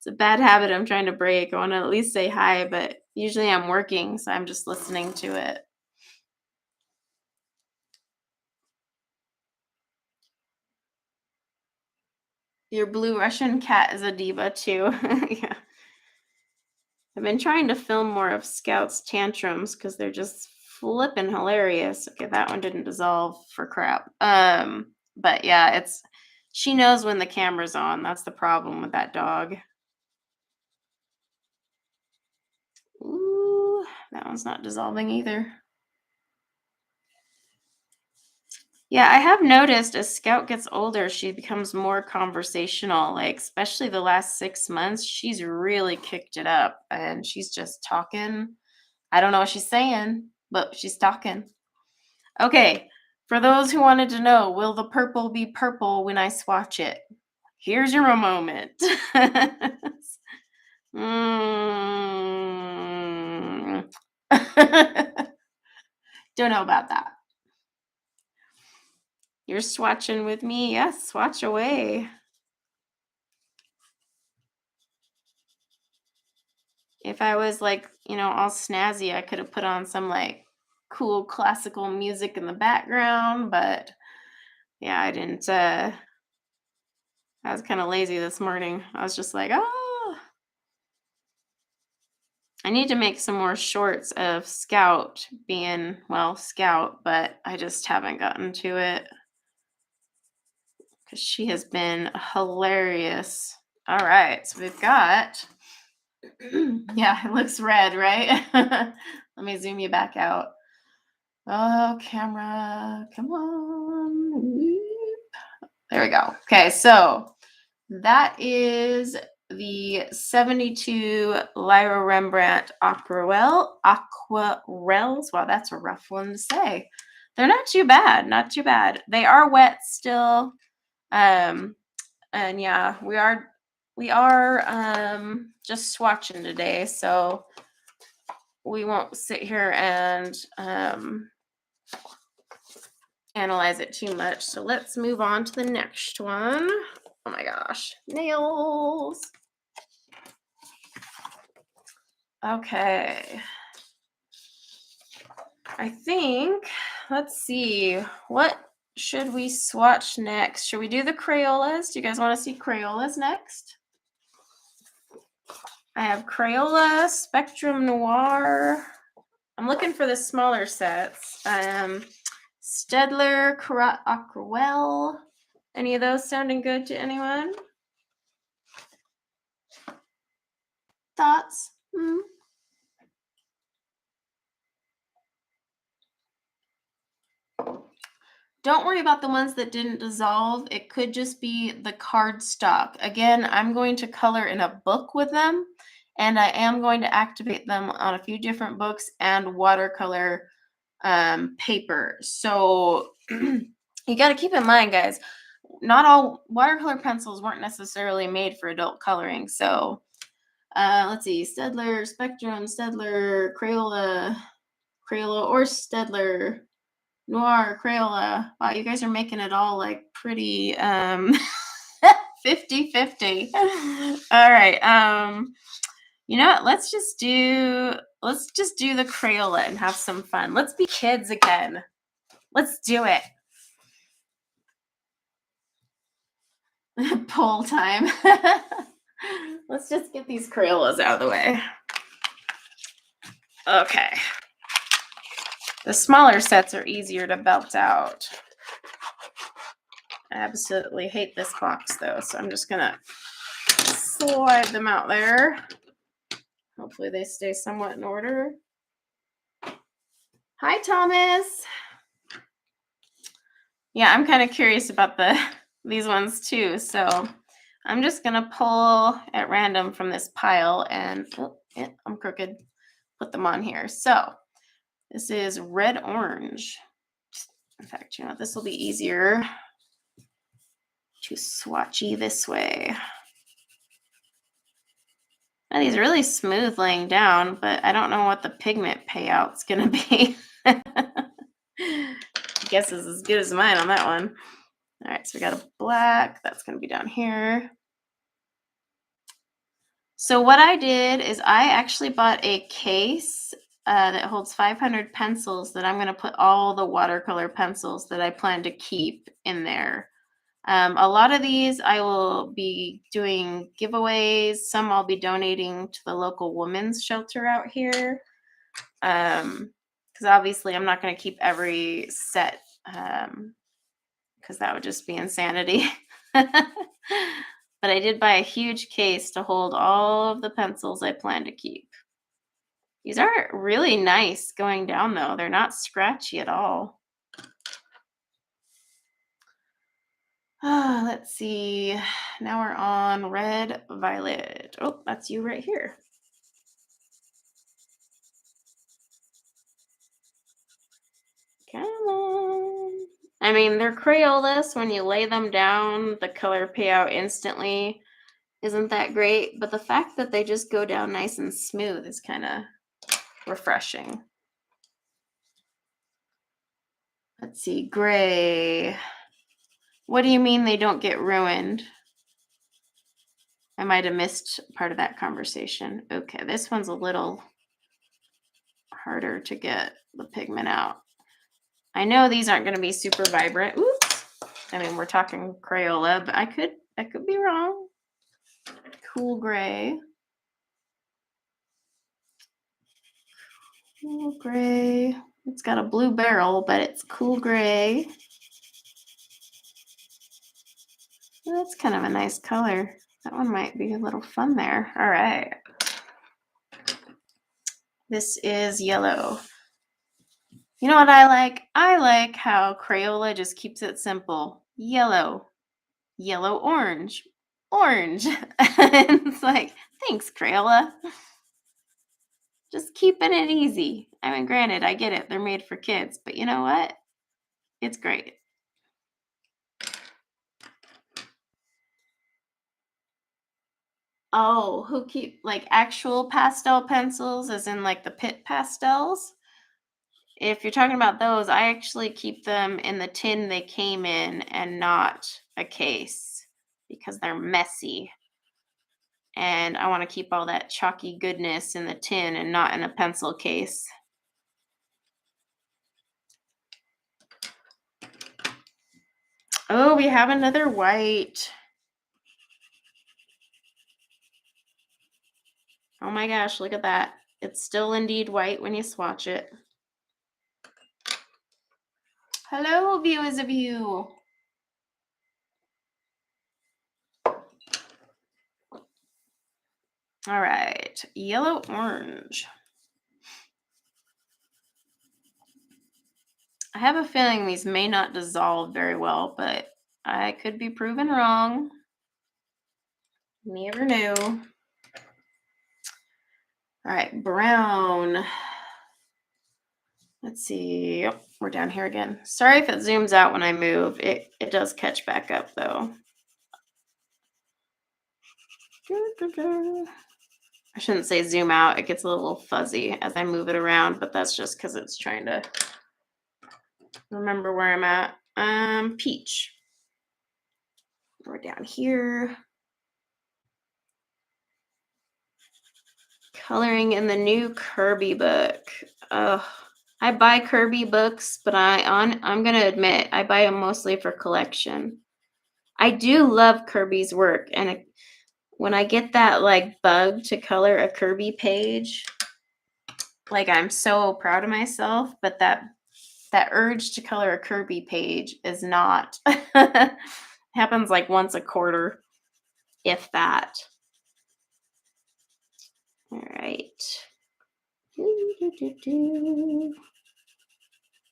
a bad habit I'm trying to break. I want to at least say hi, but usually I'm working, so I'm just listening to it. Your blue Russian cat is a diva too. Yeah. I've been trying to film more of Scout's tantrums because they're just flipping hilarious. Okay, that one didn't dissolve for crap. But yeah, she knows when the camera's on. That's the problem with that dog. Ooh, that one's not dissolving either. Yeah, I have noticed as Scout gets older, she becomes more conversational. Like, especially the last 6 months, she's really kicked it up and she's just talking. I don't know what she's saying, but she's talking. Okay, for those who wanted to know, will the purple be purple when I swatch it? Here's your moment. Mm. Don't know about that. You're swatching with me? Yes, swatch away. If I was like, all snazzy, I could have put on some like cool classical music in the background, but yeah, I didn't. I was kind of lazy this morning. I was just like, oh, I need to make some more shorts of Scout being, well, Scout, but I just haven't gotten to it. because she has been hilarious. All right, so we've got, yeah, it looks red, right? Let me zoom you back out. Oh, camera, come on. There we go. Okay, so that is the 72 Lyra Rembrandt aquarelles. Wow, that's a rough one to say. They're not too bad, not too bad. They are wet still. And yeah, we are just swatching today, so we won't sit here and analyze it too much. So let's move on to the next one. Oh my gosh, nails. Okay. I think, let's see, what should we swatch next? Should we do the Crayolas? Do you guys want to see Crayolas next? I have Crayola, Spectrum Noir. I'm looking for the smaller sets. Staedtler, Aquarelle. Any of those sounding good to anyone? Thoughts? Don't worry about the ones that didn't dissolve. It could just be the cardstock. Again, I'm going to color in a book with them, and I am going to activate them on a few different books and watercolor paper. So you got to keep in mind, guys, not all watercolor pencils weren't necessarily made for adult coloring. So let's see, Staedtler, Spectrum, Staedtler, Crayola or Staedtler, Noir, Crayola. Wow, you guys are making it all like pretty 50-50. All right. You know what? Let's just do the Crayola and have some fun. Let's be kids again. Let's do it. Poll time. Let's just get these Crayolas out of the way. Okay. The smaller sets are easier to belt out. I absolutely hate this box though, so I'm just gonna slide them out there. Hopefully they stay somewhat in order. Hi, Thomas. Yeah, I'm kind of curious about these ones too, so I'm just gonna pull at random from this pile and I'm crooked. Put them on here. So this is red orange. In fact, you know, this will be easier to swatchy this way. Now, these are really smooth laying down, but I don't know what the pigment payout's gonna be. I guess is as good as mine on that one. All right, so we got a black. That's gonna be down here. So what I did is I actually bought a case that holds 500 pencils that I'm going to put all the watercolor pencils that I plan to keep in there. A lot of these I will be doing giveaways. Some I'll be donating to the local women's shelter out here. Because obviously I'm not going to keep every set because that would just be insanity. But I did buy a huge case to hold all of the pencils I plan to keep. These are really nice going down though. They're not scratchy at all. Let's see. Now we're on red violet. Oh, that's you right here. Come on. I mean, they're Crayolas. When you lay them down, the color payout instantly isn't that great. But the fact that they just go down nice and smooth is kind of refreshing. Let's see, gray. What do you mean they don't get ruined? I might have missed part of that conversation. Okay, this one's a little harder to get the pigment out. I know these aren't going to be super vibrant. Oops. I mean, we're talking Crayola, but I could be wrong. Cool gray. Cool gray. It's got a blue barrel, but it's cool gray. Well, that's kind of a nice color. That one might be a little fun there. All right. This is yellow. You know what I like? I like how Crayola just keeps it simple. Yellow, yellow, orange, orange. And it's like, thanks, Crayola. Just keeping it easy. I mean, granted, I get it. They're made for kids, but you know what? It's great. Oh, who keep like actual pastel pencils, as in like the Pitt pastels? If you're talking about those, I actually keep them in the tin they came in and not a case because they're messy. And I want to keep all that chalky goodness in the tin and not in a pencil case. Oh, we have another white. Oh my gosh, look at that. It's still indeed white when you swatch it. Hello, viewers of you. All right, yellow orange. I have a feeling these may not dissolve very well, but I could be proven wrong. Never knew. All right, brown. Let's see. Yep, we're down here again. Sorry if it zooms out when I move. It does catch back up though. I shouldn't say zoom out. It gets a little fuzzy as I move it around, but that's just because it's trying to remember where I'm at. Peach. We're down here. Coloring in the new Kirby book. I buy Kirby books, but I'm gonna admit I buy them mostly for collection. I do love Kirby's work, and when I get that like bug to color a Kirby page, like I'm so proud of myself. But that urge to color a Kirby page is not happens like once a quarter, if that. All right.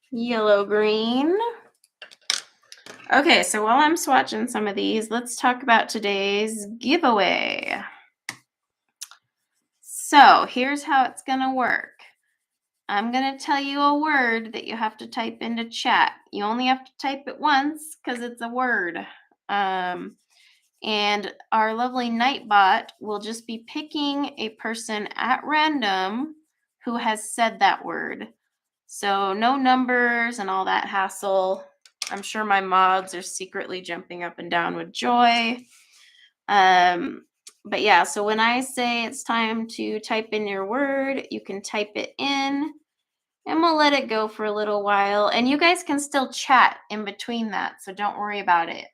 Yellow green. Okay, so while I'm swatching some of these, let's talk about today's giveaway. So here's how it's going to work. I'm going to tell you a word that you have to type into chat. You only have to type it once because it's a word. And our lovely Nightbot will just be picking a person at random who has said that word. So no numbers and all that hassle. I'm sure my mods are secretly jumping up and down with joy. But yeah, so when I say it's time to type in your word, you can type it in and we'll let it go for a little while. And you guys can still chat in between that, so don't worry about it.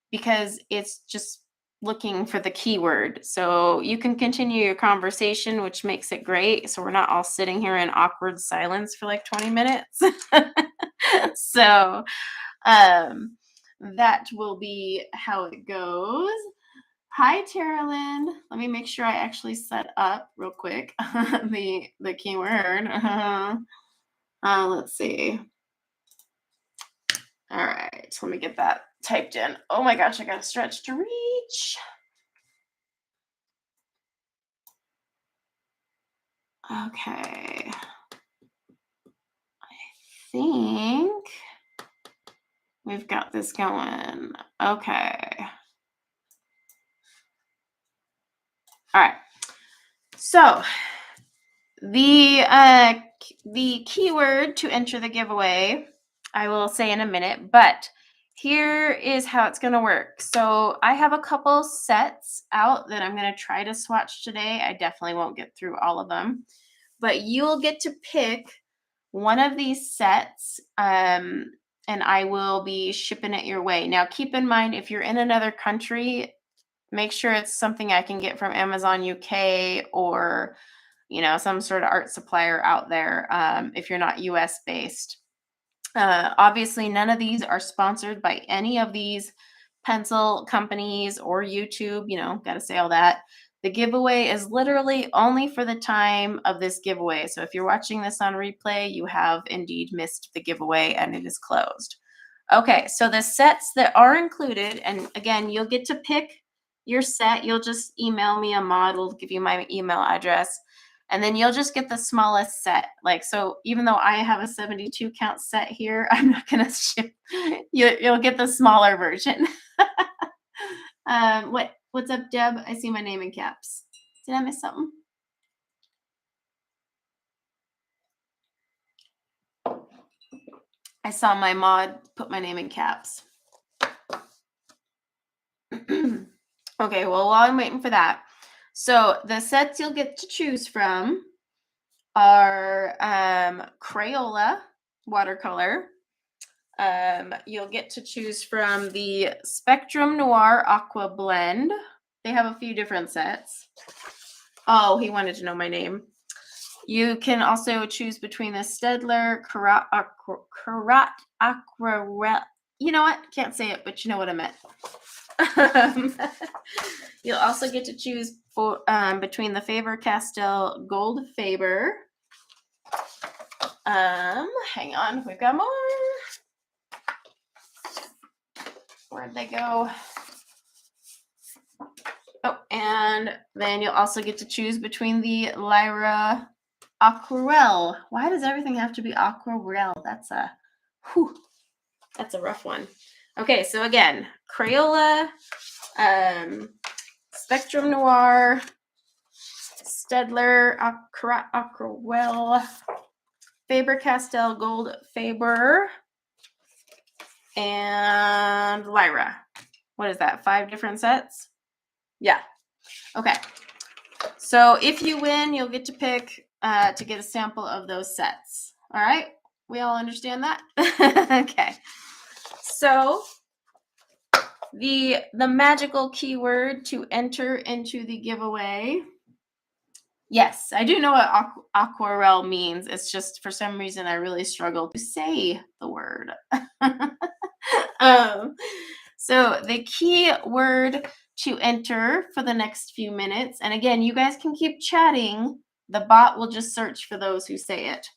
Because it's just looking for the keyword. So you can continue your conversation, which makes it great. So we're not all sitting here in awkward silence for like 20 minutes. So that will be how it goes. Hi, Terralyn. Let me make sure I actually set up real quick the keyword. Let's see. All right, let me get that typed in. Oh my gosh, I got to stretch to reach. Okay. I think we've got this going. Okay. All right. So the keyword to enter the giveaway, I will say in a minute, but here is how it's going to work. So I have a couple sets out that I'm going to try to swatch today. I definitely won't get through all of them, but you'll get to pick one of these sets, and I will be shipping it your way. Now, keep in mind, if you're in another country, make sure it's something I can get from Amazon UK or, you know, some sort of art supplier out there, if you're not US based. Obviously, none of these are sponsored by any of these pencil companies or YouTube, you know, got to say all that. The giveaway is literally only for the time of this giveaway. So if you're watching this on replay, you have indeed missed the giveaway and it is closed. Okay, so the sets that are included, and again, you'll get to pick your set. You'll just email me a model, give you my email address, and then you'll just get the smallest set. Like, so even though I have a 72 count set here, I'm not gonna ship, you'll get the smaller version. What's up, Deb? I see my name in caps. Did I miss something? I saw my mod put my name in caps. Okay, well, while I'm waiting for that, so the sets you'll get to choose from are Crayola watercolor. You'll get to choose from the Spectrum Noir Aqua Blend. They have a few different sets. Oh, he wanted to know my name. You can also choose between the Staedtler, Karat Aquarelle. You know what? Can't say it, but you know what I meant. You'll also get to choose for between the Faber-Castell Gold Faber. Hang on, we've got more. Where'd they go? Oh, and then you'll also get to choose between the Lyra Aquarelle. Why does everything have to be Aquarelle? That's a rough one. Okay, so again, Crayola, Spectrum Noir, Staedtler, Aquarelle, Faber-Castell Gold Faber, and Lyra. What is that? 5 different sets? Yeah. Okay. So if you win, you'll get to pick to get a sample of those sets. All right? We all understand that? Okay. So the magical keyword to enter into the giveaway. Yes, I do know what aquarelle means. It's just for some reason I really struggle to say the word. So the key word to enter for the next few minutes, and again, you guys can keep chatting. The bot will just search for those who say it.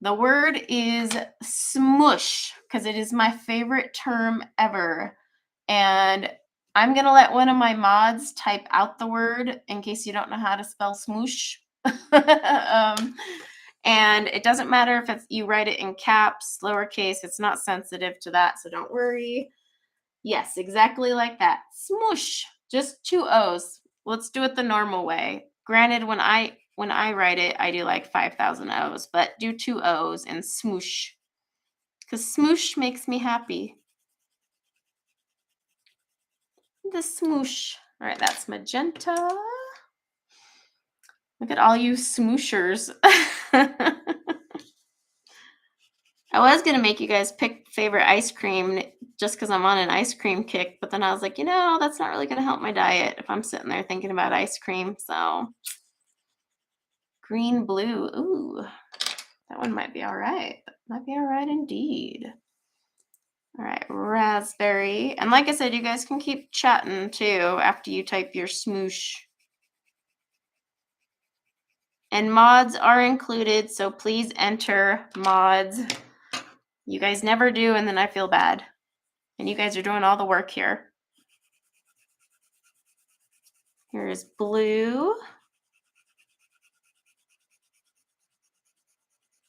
The word is smoosh, because it is my favorite term ever. And I'm going to let one of my mods type out the word in case you don't know how to spell smoosh. And it doesn't matter if it's you write it in caps, lowercase. It's not sensitive to that, so don't worry. Yes, exactly like that. Smoosh. Just 2 O's. Let's do it the normal way. Granted, when I write it, I do like 5,000 O's, but do 2 O's and smoosh. Because smoosh makes me happy. The smoosh. All right, that's magenta. Look at all you smooshers. I was going to make you guys pick favorite ice cream just because I'm on an ice cream kick, but then I was like, you know, that's not really going to help my diet if I'm sitting there thinking about ice cream. So green, blue. Ooh, that one might be all right. Might be all right indeed. All right, raspberry. And like I said, you guys can keep chatting too after you type your smoosh. And mods are included, so please enter mods. You guys never do, and then I feel bad. And you guys are doing all the work here. Here's blue.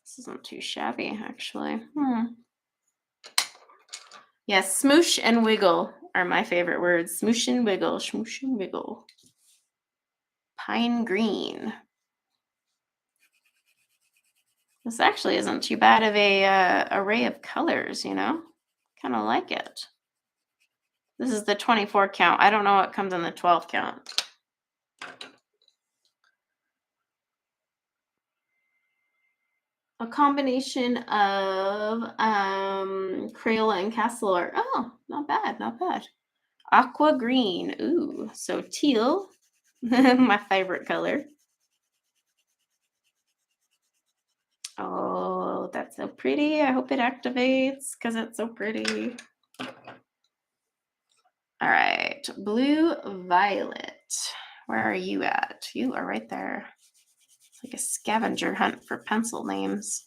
This isn't too shabby, actually. Yes, smoosh and wiggle are my favorite words. Smoosh and wiggle, smoosh and wiggle. Pine green. This actually isn't too bad of a array of colors, you know? Kind of like it. This is the 24 count. I don't know what comes in the 12 count. A combination of Crayola and Castellar. Oh, not bad, not bad. Aqua green. Ooh, so teal. My favorite color. Oh, that's so pretty. I hope it activates because it's so pretty. All right, blue violet. Where are you at? You are right there. It's like a scavenger hunt for pencil names.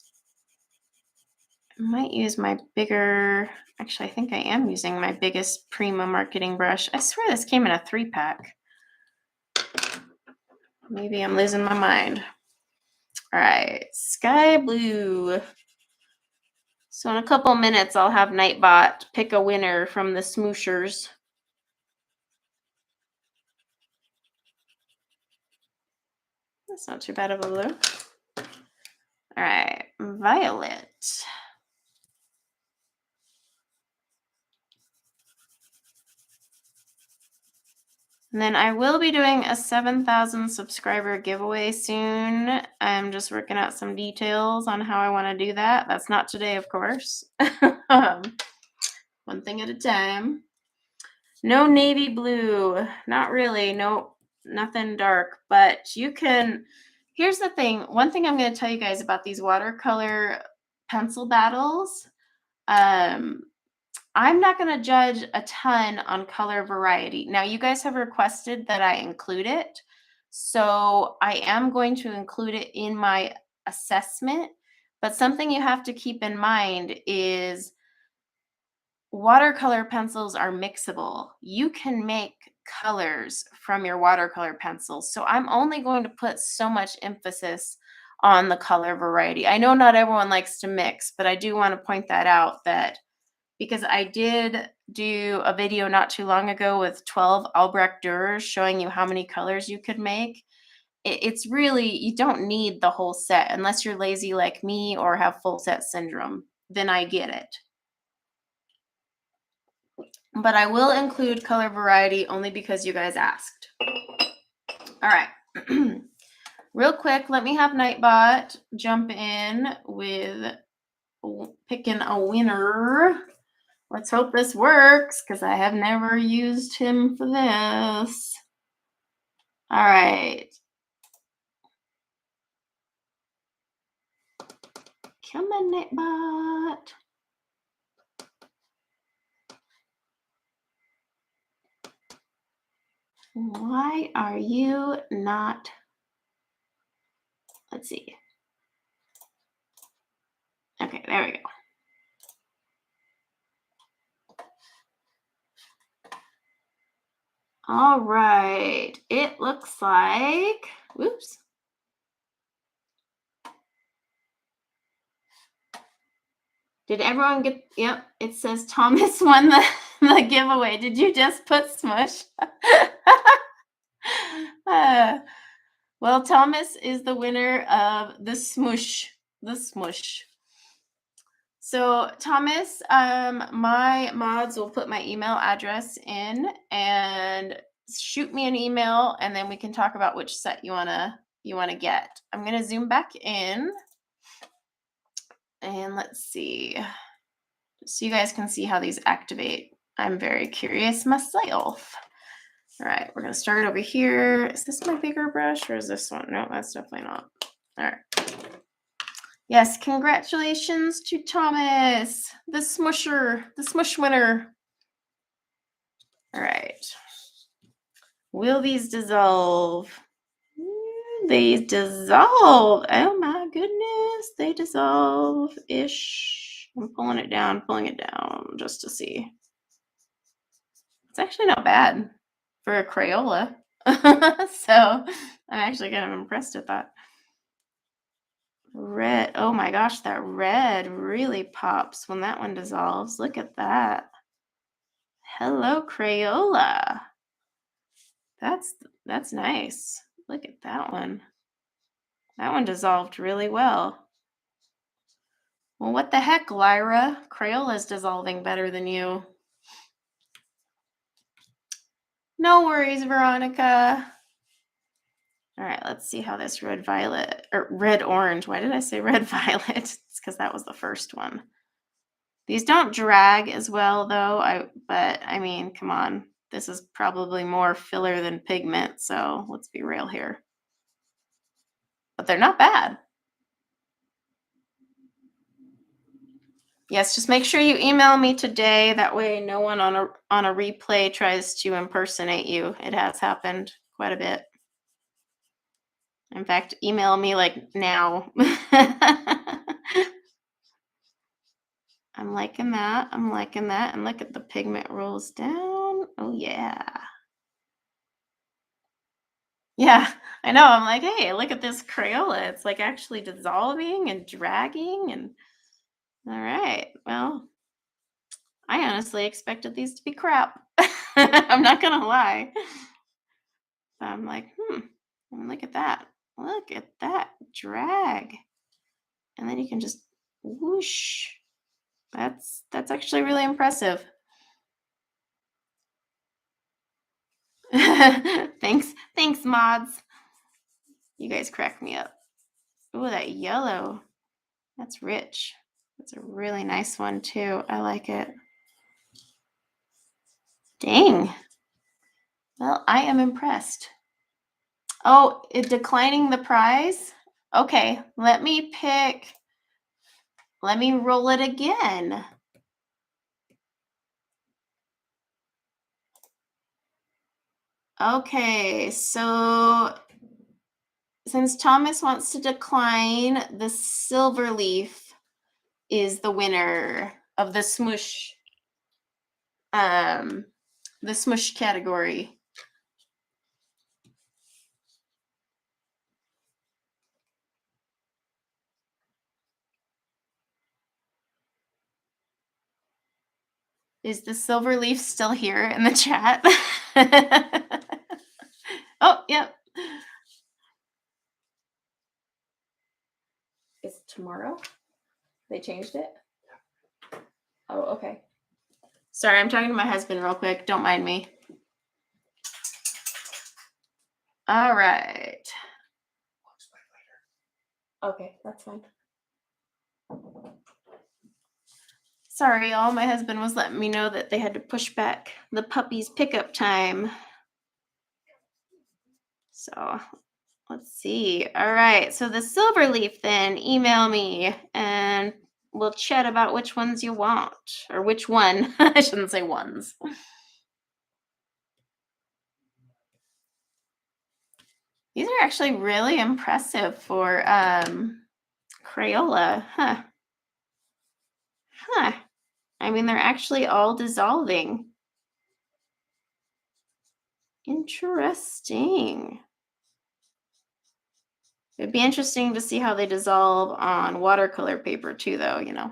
I might use my bigger, actually, I think I am using my biggest Prima marketing brush. I swear this came in a 3-pack. Maybe I'm losing my mind. All right, sky blue. So in a couple minutes, I'll have Nightbot pick a winner from the smooshers. That's not too bad of a blue. All right, violet. And then I will be doing a 7,000 subscriber giveaway soon. I'm just working out some details on how I want to do that. That's not today, of course. One thing at a time. No navy blue. Not really. No, nothing dark. But you can... Here's the thing. One thing I'm going to tell you guys about these watercolor pencil battles. I'm not going to judge a ton on color variety. Now, you guys have requested that I include it. So I am going to include it in my assessment. But something you have to keep in mind is watercolor pencils are mixable. You can make colors from your watercolor pencils. So I'm only going to put so much emphasis on the color variety. I know not everyone likes to mix, but I do want to point that out, that because I did do a video not too long ago with 12 Albrecht Dürers showing you how many colors you could make. It's really, you don't need the whole set unless you're lazy like me or have full set syndrome. Then I get it. But I will include color variety only because you guys asked. All right. Real quick, let me have Nightbot jump in with picking a winner. Let's hope this works because I have never used him for this. All right. Come on, Nightbot. Why are you not? Let's see. Okay, there we go. All right. It looks like, whoops. Did everyone get, yep, it says Thomas won the giveaway. Did you just put smush? Well, Thomas is the winner of the smush. The smush. So Thomas, my mods will put my email address in and shoot me an email, and then we can talk about which set you wanna get. I'm gonna zoom back in, and let's see, so you guys can see how these activate. I'm very curious myself. All right, we're gonna start over here. Is this my bigger brush or is this one? No, that's definitely not. All right. Yes, congratulations to Thomas, the smusher, the smush winner. All right. Will these dissolve? They dissolve. Oh my goodness, they dissolve-ish. I'm pulling it down just to see. It's actually not bad for a Crayola. So I'm actually kind of impressed with that. Red. Oh my gosh, that red really pops when that one dissolves. Look at that. Hello, Crayola. That's nice. Look at that one. That one dissolved really well. Well, what the heck, Lyra? Crayola's dissolving better than you. No worries, Veronica. All right, let's see how this red violet, or red orange. Why did I say red violet? It's because that was the first one. These don't drag as well though, but I mean, come on. This is probably more filler than pigment, so let's be real here. But they're not bad. Yes, just make sure you email me today. That way no one on a replay tries to impersonate you. It has happened quite a bit. In fact, email me like now. I'm liking that. I'm liking that. And look at the pigment rolls down. Oh yeah. Yeah, I know. I'm like, hey, look at this Crayola. It's like actually dissolving and dragging and all right. Well, I honestly expected these to be crap. I'm not gonna lie. But I'm like, look at that. Look at that drag. And then you can just whoosh. That's actually really impressive. Thanks, mods. You guys crack me up. Oh, that yellow. That's rich. That's a really nice one too. I like it. Dang. Well, I am impressed. Oh, declining the prize? Okay, let me roll it again. Okay, so since Thomas wants to decline, the silver leaf is the winner of the smoosh category. Is the silver leaf still here in the chat? Oh, yep. Is it tomorrow? They changed it? Oh, okay. Sorry, I'm talking to my husband real quick. Don't mind me. All right. Okay, that's fine. Sorry, y'all. My husband was letting me know that they had to push back the puppy's pickup time. So let's see. All right. So the silver leaf, then email me and we'll chat about which ones you want, or which one. I shouldn't say ones. These are actually really impressive for Crayola. Huh. I mean, they're actually all dissolving. Interesting. It'd be interesting to see how they dissolve on watercolor paper too, though, you know.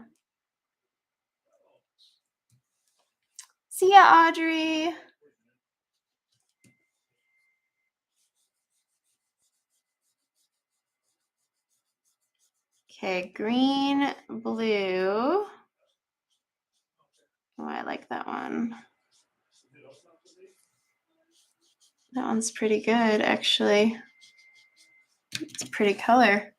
See ya, Audrey. Okay, green, blue. Oh, I like that one. That one's pretty good, actually. It's a pretty color.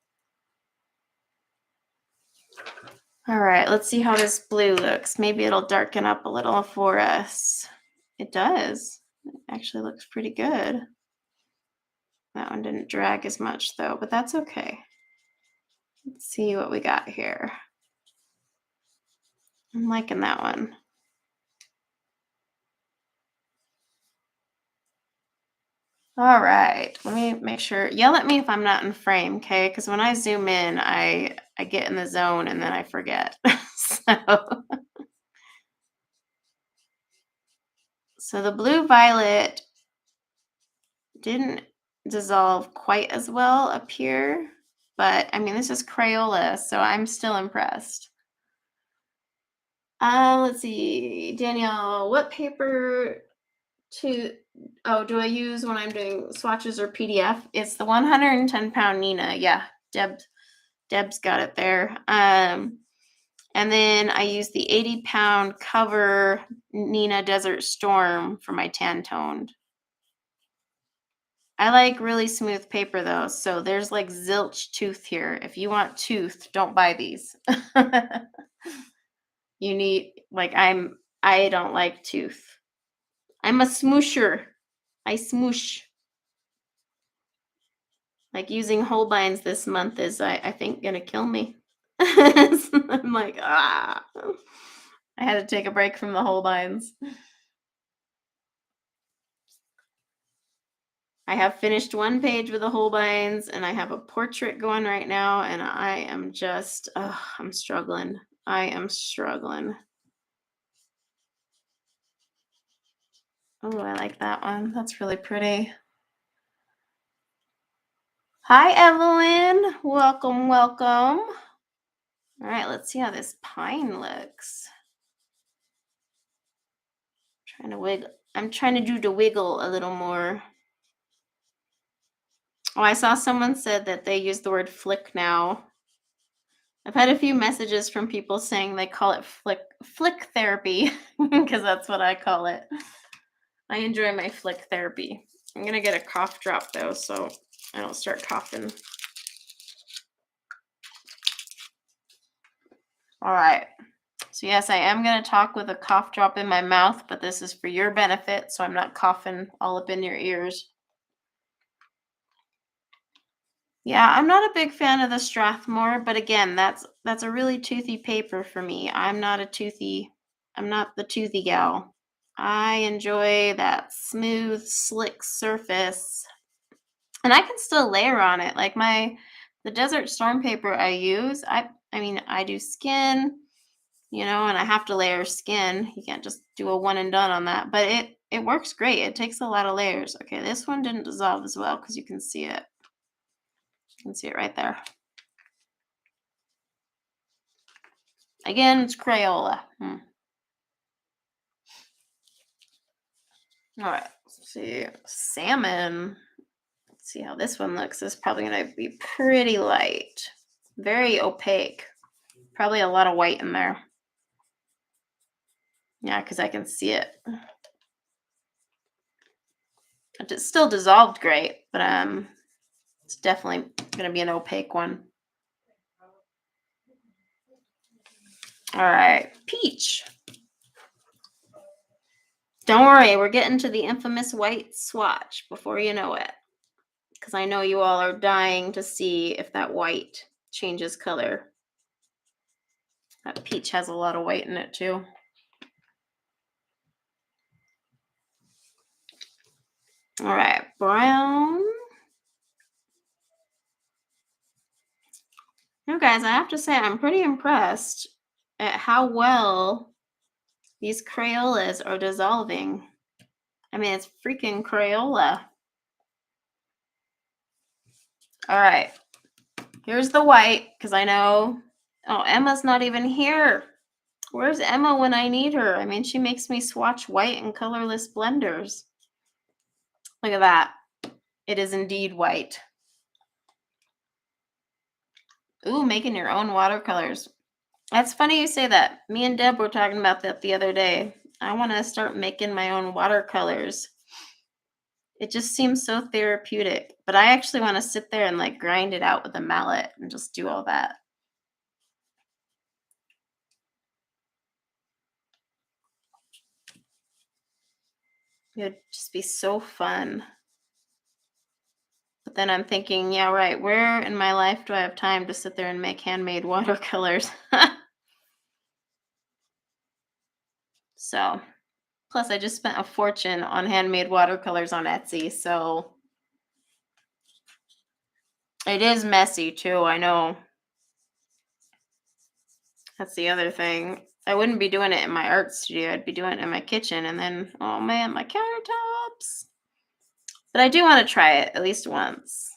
All right, let's see how this blue looks. Maybe it'll darken up a little for us. It does. It actually looks pretty good. That one didn't drag as much, though, but that's okay. Let's see what we got here. I'm liking that one. All right, let me make sure. Yell at me if I'm not in frame, okay? Because when I zoom in, I get in the zone and then I forget. So the blue violet didn't dissolve quite as well up here, but I mean, this is Crayola, so I'm still impressed. Let's see, Danielle, what paper do I use when I'm doing swatches or PDF? It's the 110-pound Nina. Yeah, Deb's got it there. And then I use the 80-pound cover Nina Desert Storm for my tan toned. I like really smooth paper though, so there's like zilch tooth here. If you want tooth, don't buy these. You need, like, I don't like tooth. I'm a smoosher. I smoosh. Like using Holbein's this month is, I think, gonna kill me. I'm like, ah. I had to take a break from the Holbeins. I have finished one page with the Holbeins, and I have a portrait going right now, and I am just, I'm struggling. I am struggling. Oh, I like that one. That's really pretty. Hi, Evelyn. Welcome, welcome. All right, let's see how this pine looks. Trying to wiggle. I'm trying to do the wiggle a little more. Oh, I saw someone said that they use the word flick now. I've had a few messages from people saying they call it flick therapy because that's what I call it. I enjoy my flick therapy. I'm gonna get a cough drop though, so I don't start coughing. All right. So yes, I am gonna talk with a cough drop in my mouth, but this is for your benefit, so I'm not coughing all up in your ears. Yeah, I'm not a big fan of the Strathmore, but again, that's a really toothy paper for me. I'm not the toothy gal. I enjoy that smooth, slick surface. And I can still layer on it. Like the Desert Storm paper I use, I mean, I do skin, and I have to layer skin. You can't just do a one and done on that, but it works great. It takes a lot of layers. Okay, this one didn't dissolve as well because you can see it. You can see it right there. Again, it's Crayola. All right, let's see. Salmon. Let's see how this one looks. This is probably going to be pretty light. Very opaque. Probably a lot of white in there. Yeah, because I can see it. It's still dissolved great, but it's definitely going to be an opaque one. All right, peach. Don't worry, we're getting to the infamous white swatch before you know it. Because I know you all are dying to see if that white changes color. That peach has a lot of white in it too. All right, brown. You guys, I have to say I'm pretty impressed at how well these Crayolas are dissolving. I mean, it's freaking Crayola. All right, here's the white, because I know, oh, Emma's not even here. Where's Emma when I need her? I mean, she makes me swatch white and colorless blenders. Look at that. It is indeed white. Ooh, making your own watercolors. That's funny you say that. Me and Deb were talking about that the other day. I want to start making my own watercolors. It just seems so therapeutic. But I actually want to sit there and like grind it out with a mallet and just do all that. It would just be so fun. But then I'm thinking, yeah, right, where in my life do I have time to sit there and make handmade watercolors? So, plus I just spent a fortune on handmade watercolors on Etsy, so it is messy too, I know. That's the other thing. I wouldn't be doing it in my art studio. I'd be doing it in my kitchen, and then, oh man, my countertops. But I do want to try it at least once.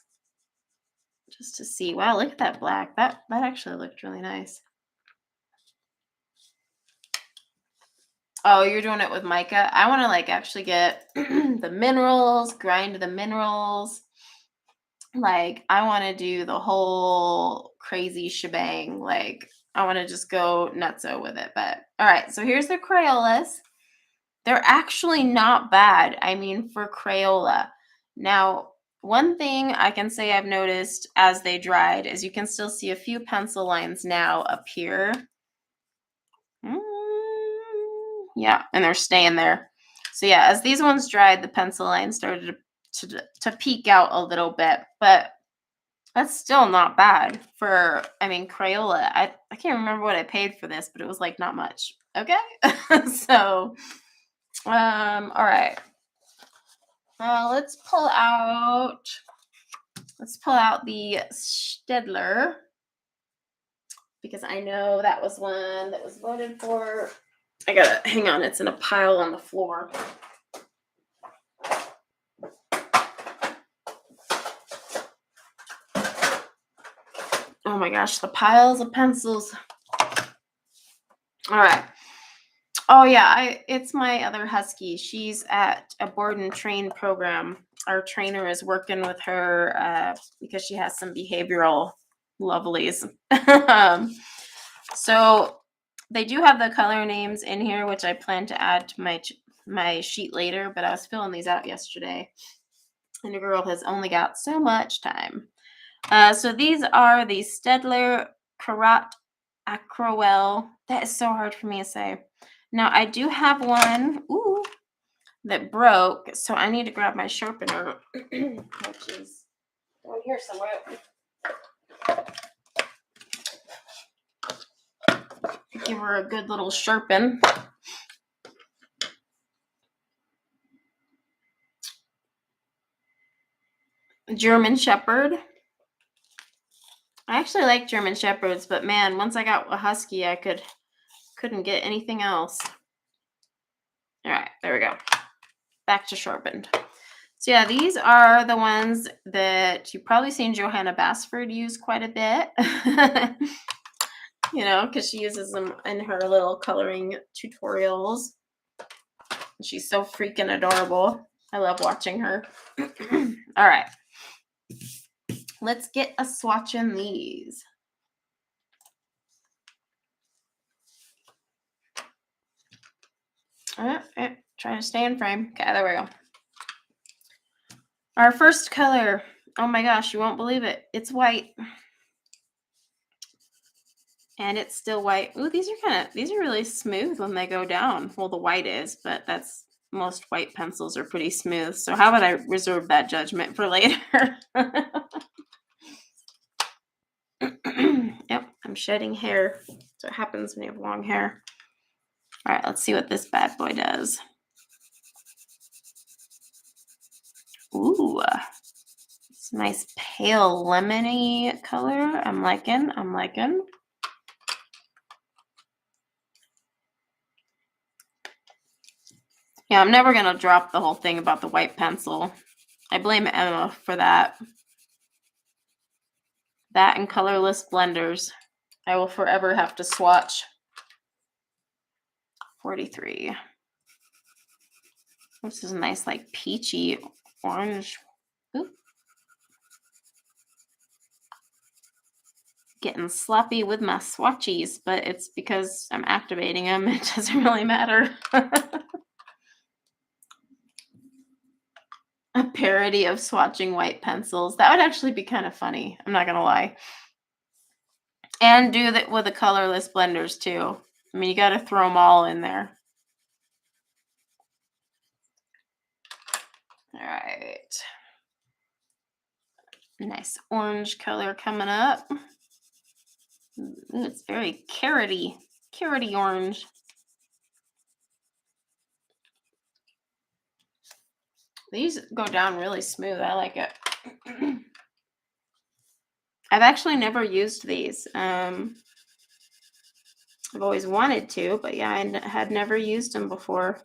Just to see. Wow, look at that black. That actually looked really nice. Oh, you're doing it with mica? I want to like actually get the minerals, grind the minerals. Like, I want to do the whole crazy shebang. Like, I want to just go nutso with it. But all right, so here's the Crayolas. They're actually not bad. I mean, for Crayola. Now, one thing I can say I've noticed as they dried is you can still see a few pencil lines now up here. Yeah, and they're staying there. So yeah, as these ones dried, the pencil lines started to peek out a little bit. But That's still not bad for, I mean, Crayola. I can't remember what I paid for this, but it was like not much. Okay. So, all right. Let's pull out the Staedtler, because I know that was one that was voted for. I gotta, hang on, it's in a pile on the floor. Oh my gosh, the piles of pencils. All right. Oh yeah, it's my other husky. She's at a board and train program. Our trainer is working with her because she has some behavioral lovelies. So they do have the color names in here, which I plan to add to my sheet later, but I was filling these out yesterday, and the girl has only got so much time. So these are the Staedtler Crayola. That is so hard for me to say. Now I do have one that broke, so I need to grab my sharpener, which is down here somewhere. Give her a good little sharpen. German Shepherd. I actually like German Shepherds, but man, once I got a husky, I couldn't get anything else. All right, there we go. Back to sharpened. So yeah, these are the ones that you've probably seen Johanna Basford use quite a bit. You know, because she uses them in her little coloring tutorials. She's so freaking adorable. I love watching her. All right. Let's get a swatch in these. Trying to stay in frame. Okay, there we go. Our first color. Oh my gosh, you won't believe it. It's white. And it's still white. Ooh, these are really smooth when they go down. Well, the white is, but most white pencils are pretty smooth. So how about I reserve that judgment for later? Yep, I'm shedding hair. That's what happens when you have long hair. All right, let's see what this bad boy does. Ooh, it's a nice pale lemony color. I'm liking. Yeah, I'm never going to drop the whole thing about the white pencil. I blame Emma for that. That and colorless blenders. I will forever have to swatch. 43. This is a nice, like, peachy orange. Ooh. Getting sloppy with my swatches, but it's because I'm activating them. It doesn't really matter. A parody of swatching white pencils. That would actually be kind of funny. I'm not going to lie. And do that with the colorless blenders too. I mean, you got to throw them all in there. All right. Nice orange color coming up. Ooh, it's very carroty orange. These go down really smooth. I like it. I've actually never used these. I've always wanted to, but yeah, I had never used them before.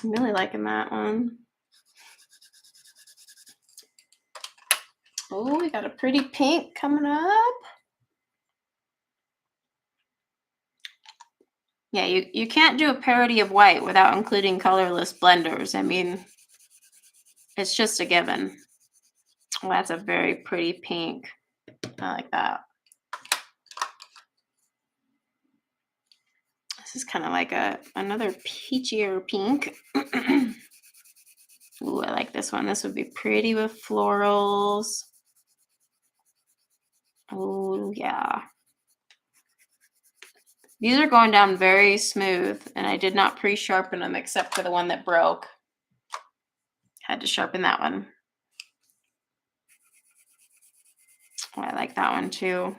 I'm really liking that one. Oh, we got a pretty pink coming up. Yeah, you can't do a parody of white without including colorless blenders. I mean, it's just a given. Well, that's a very pretty pink. I like that. This is kind of like another peachier pink. Ooh, I like this one. This would be pretty with florals. Oh, yeah. These are going down very smooth, and I did not pre-sharpen them except for the one that broke. Had to sharpen that one. Oh, I like that one too.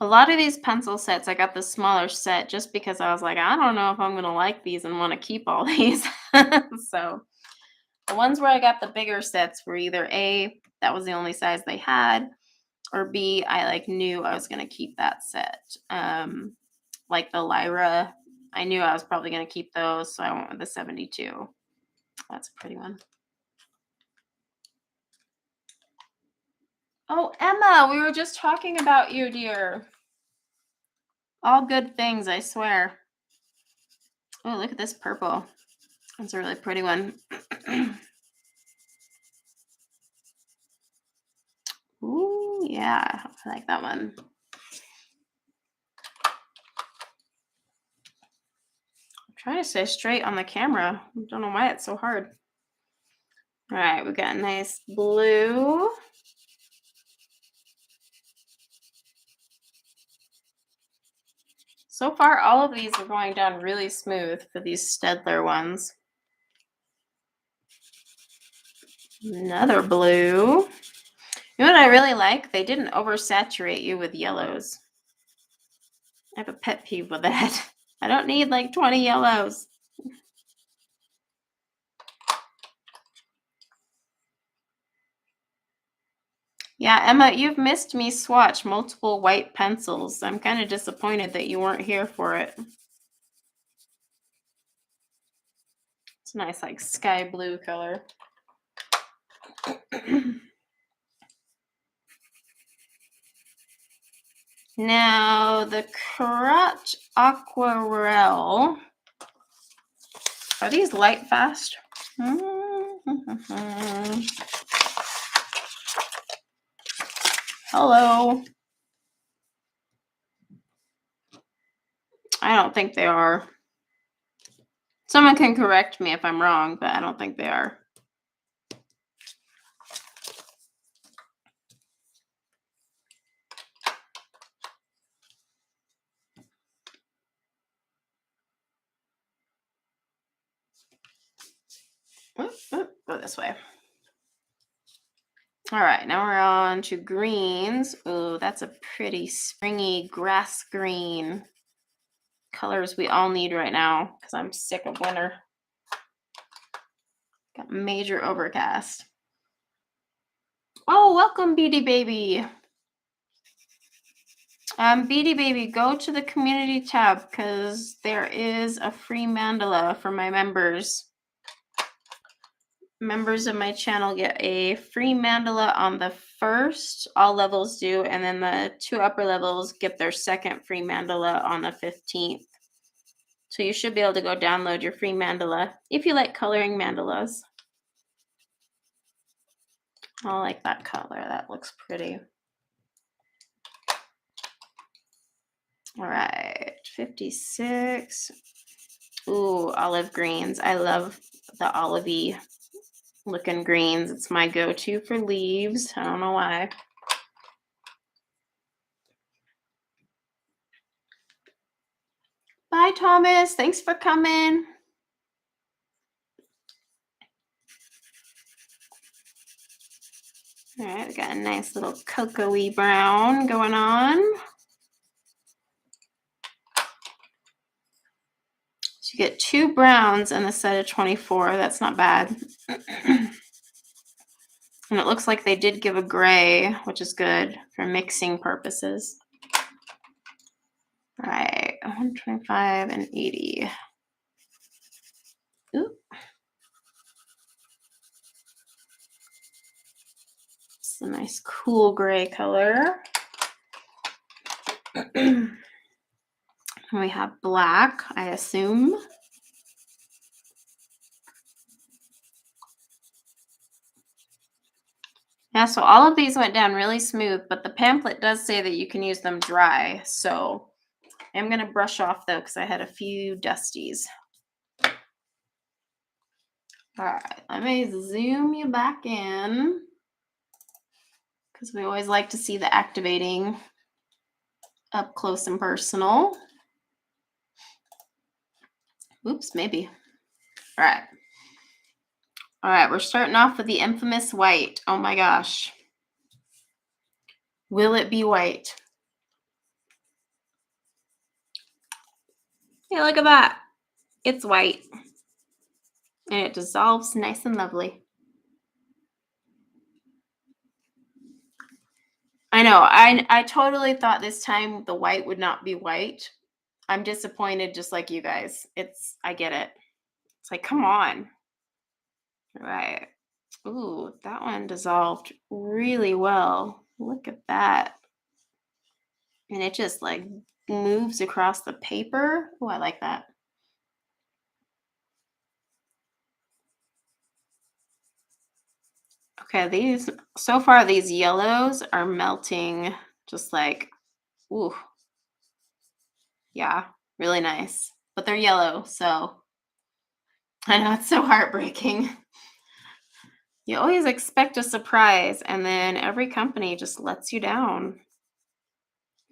A lot of these pencil sets, I got the smaller set just because I was like, I don't know if I'm going to like these and want to keep all these. So the ones where I got the bigger sets were either A, that was the only size they had, or B, I like knew I was going to keep that set. Like the Lyra, I knew I was probably going to keep those, so I went with the 72. That's a pretty one. Oh, Emma, we were just talking about you, dear. All good things, I swear. Oh, look at this purple. That's a really pretty one. Ooh, yeah, I like that one. I'm trying to stay straight on the camera. I don't know why it's so hard. All right, we got a nice blue. So far, all of these are going down really smooth for these Staedtler ones. Another blue. You know what I really like? They didn't oversaturate you with yellows. I have a pet peeve with that. I don't need like 20 yellows. Yeah, Emma, you've missed me swatch multiple white pencils. I'm kind of disappointed that you weren't here for it. It's a nice like sky blue color. Now the Crotch Aquarelle. Are these light fast? Hello. I don't think they are. Someone can correct me if I'm wrong, but I don't think they are. Go this way. All right, now we're on to greens. Oh, that's a pretty springy grass green. Colors we all need right now because I'm sick of winter. Got major overcast. Oh, welcome, Beady Baby. Beady Baby, go to the community tab because there is a free mandala for my members. Members of my channel get a free mandala on the first, all levels do, and then the 2 upper levels get their second free mandala on the 15th. So you should be able to go download your free mandala if you like coloring mandalas. I like that color. That looks pretty. All right, 56. Ooh, olive greens. I love the olivey looking greens. It's my go-to for leaves. I don't know why. Bye, Thomas. Thanks for coming. All right, we got a nice little cocoa-y brown going on. So you get 2 browns in a set of 24. That's not bad. And it looks like they did give a gray, which is good for mixing purposes. All right, 125 and 80. Ooh. It's a nice cool gray color. And we have black, I assume. Yeah, so all of these went down really smooth, but the pamphlet does say that you can use them dry. So I'm going to brush off, though, because I had a few dusties. All right, let me zoom you back in because we always like to see the activating up close and personal. Oops, maybe. All right. All right, we're starting off with the infamous white. Oh my gosh. Will it be white? Hey, look at that. It's white. And it dissolves nice and lovely. I know. I totally thought this time the white would not be white. I'm disappointed just like you guys. I get it. It's like, come on. All right. Ooh, that one dissolved really well. Look at that. And it just like moves across the paper. Oh, I like that. Okay, so far these yellows are melting just like, ooh, yeah, really nice. But they're yellow, so I know it's so heartbreaking. You always expect a surprise, and then every company just lets you down.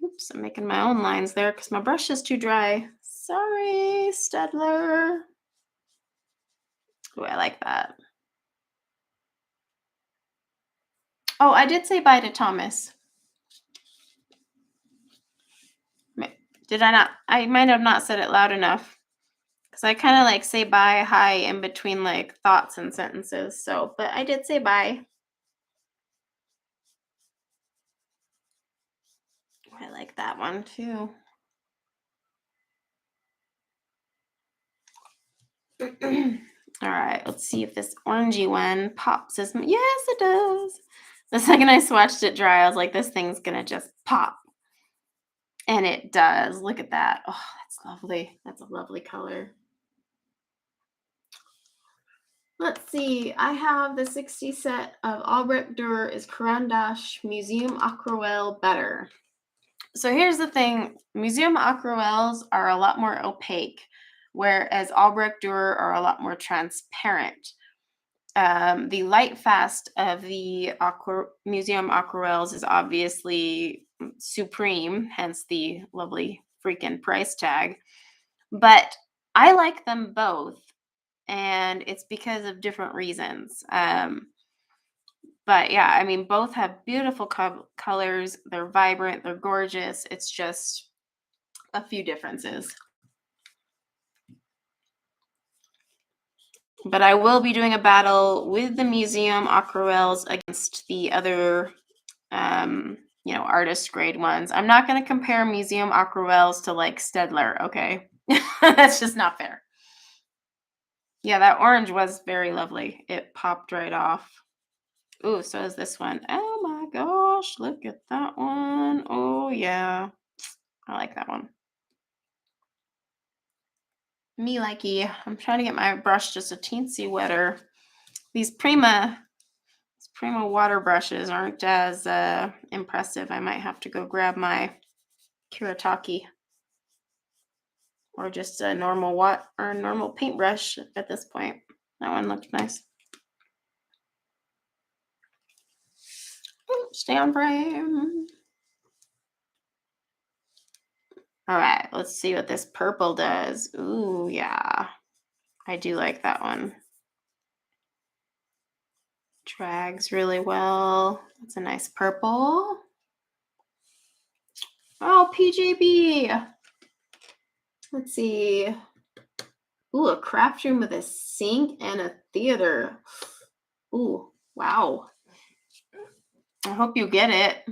Oops, I'm making my own lines there because my brush is too dry. Sorry, Staedtler. Oh, I like that. Oh, I did say bye to Thomas. Did I not? I might have not said it loud enough because I kind of like say bye, hi in between like thoughts and sentences. So, but I did say bye. I like that one too. All right, let's see if this orangey one pops as much. Yes, it does. The second I swatched it dry, I was like, this thing's gonna just pop. And it does. Look at that. Oh, that's lovely. That's a lovely color. Let's see. I have the 60 set of Albrecht Dürer is Caran d'Ache Museum Aquarelle Better. So here's the thing. Museum aquarelles are a lot more opaque, whereas Albrecht Dürer are a lot more transparent. The light fast of the museum aquarelles is obviously supreme, hence the lovely freaking price tag. But I like them both, and it's because of different reasons. But yeah, I mean, both have beautiful colors. They're vibrant. They're gorgeous. It's just a few differences. But I will be doing a battle with the museum aquarelles against the other, artist grade ones. I'm not going to compare museum aquarelles to like Staedtler, okay? That's just not fair. Yeah, that orange was very lovely. It popped right off. Ooh, so is this one. Oh my gosh, look at that one. Oh yeah, I like that one. Me likey. I'm trying to get my brush just a teensy wetter. These Prima water brushes aren't as impressive. I might have to go grab my Kuretake or just a normal paintbrush at this point. That one looked nice. Stay on frame. All right, let's see what this purple does. Ooh, yeah. I do like that one. Drags really well. That's a nice purple. Oh, PJB. Let's see. Ooh, a craft room with a sink and a theater. Ooh, wow. I hope you get it.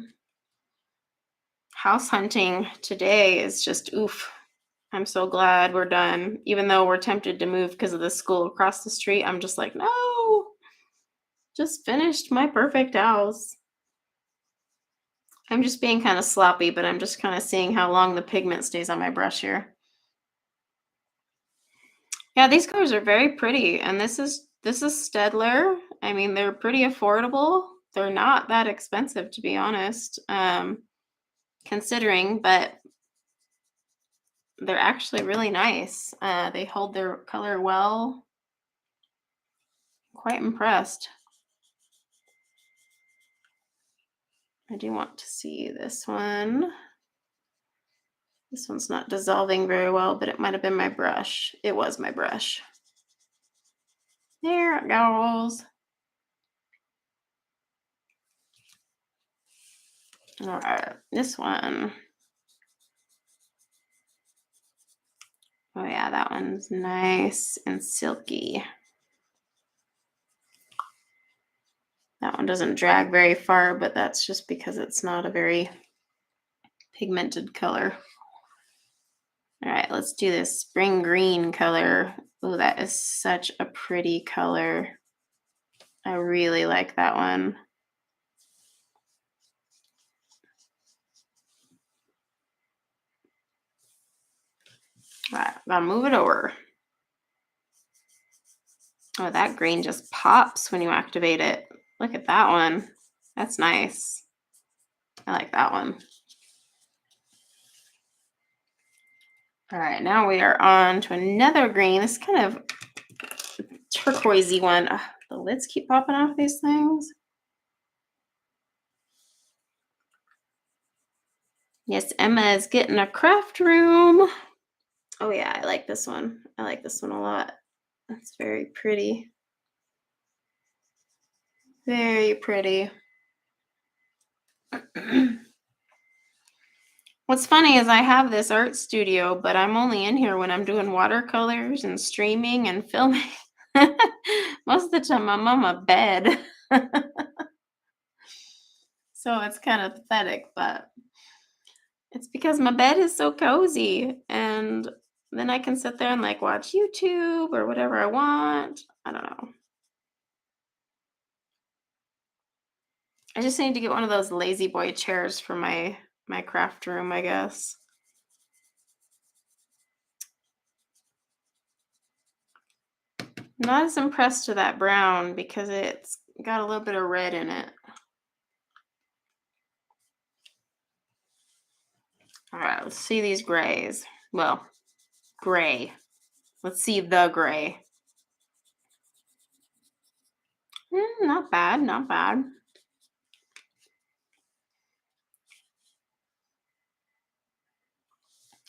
House hunting today is just oof. I'm so glad we're done. Even though we're tempted to move because of the school across the street, I'm just like, no. Just finished my perfect house. I'm just being kind of sloppy, but I'm just kind of seeing how long the pigment stays on my brush here. Yeah, these colors are very pretty, and this is Staedtler. I mean, they're pretty affordable. They're not that expensive, to be honest, considering, but they're actually really nice. They hold their color well. Quite impressed. I do want to see this one. This one's not dissolving very well, but it might have been my brush. It was my brush. There it goes. All right, this one. Oh yeah, that one's nice and silky. That one doesn't drag very far, but that's just because it's not a very pigmented color. All right, let's do this spring green color. Oh, that is such a pretty color. I really like that one. All right, gotta move it over. Oh, that green just pops when you activate it. Look at that one. That's nice. I like that one. All right, now we are on to another green. This kind of turquoisey one. Ugh, the lids keep popping off these things. Yes, Emma is getting a craft room. Oh yeah, I like this one. I like this one a lot. That's very pretty. Very pretty. What's funny is I have this art studio, but I'm only in here when I'm doing watercolors and streaming and filming. Most of the time I'm on my bed. So it's kind of pathetic, but it's because my bed is so cozy, and then I can sit there and like watch YouTube or whatever I want. I don't know. I just need to get one of those lazy boy chairs for my craft room, I guess. Not as impressed with that brown because it's got a little bit of red in it. All right, let's see these grays. Well, gray. Let's see the gray. Not bad, not bad.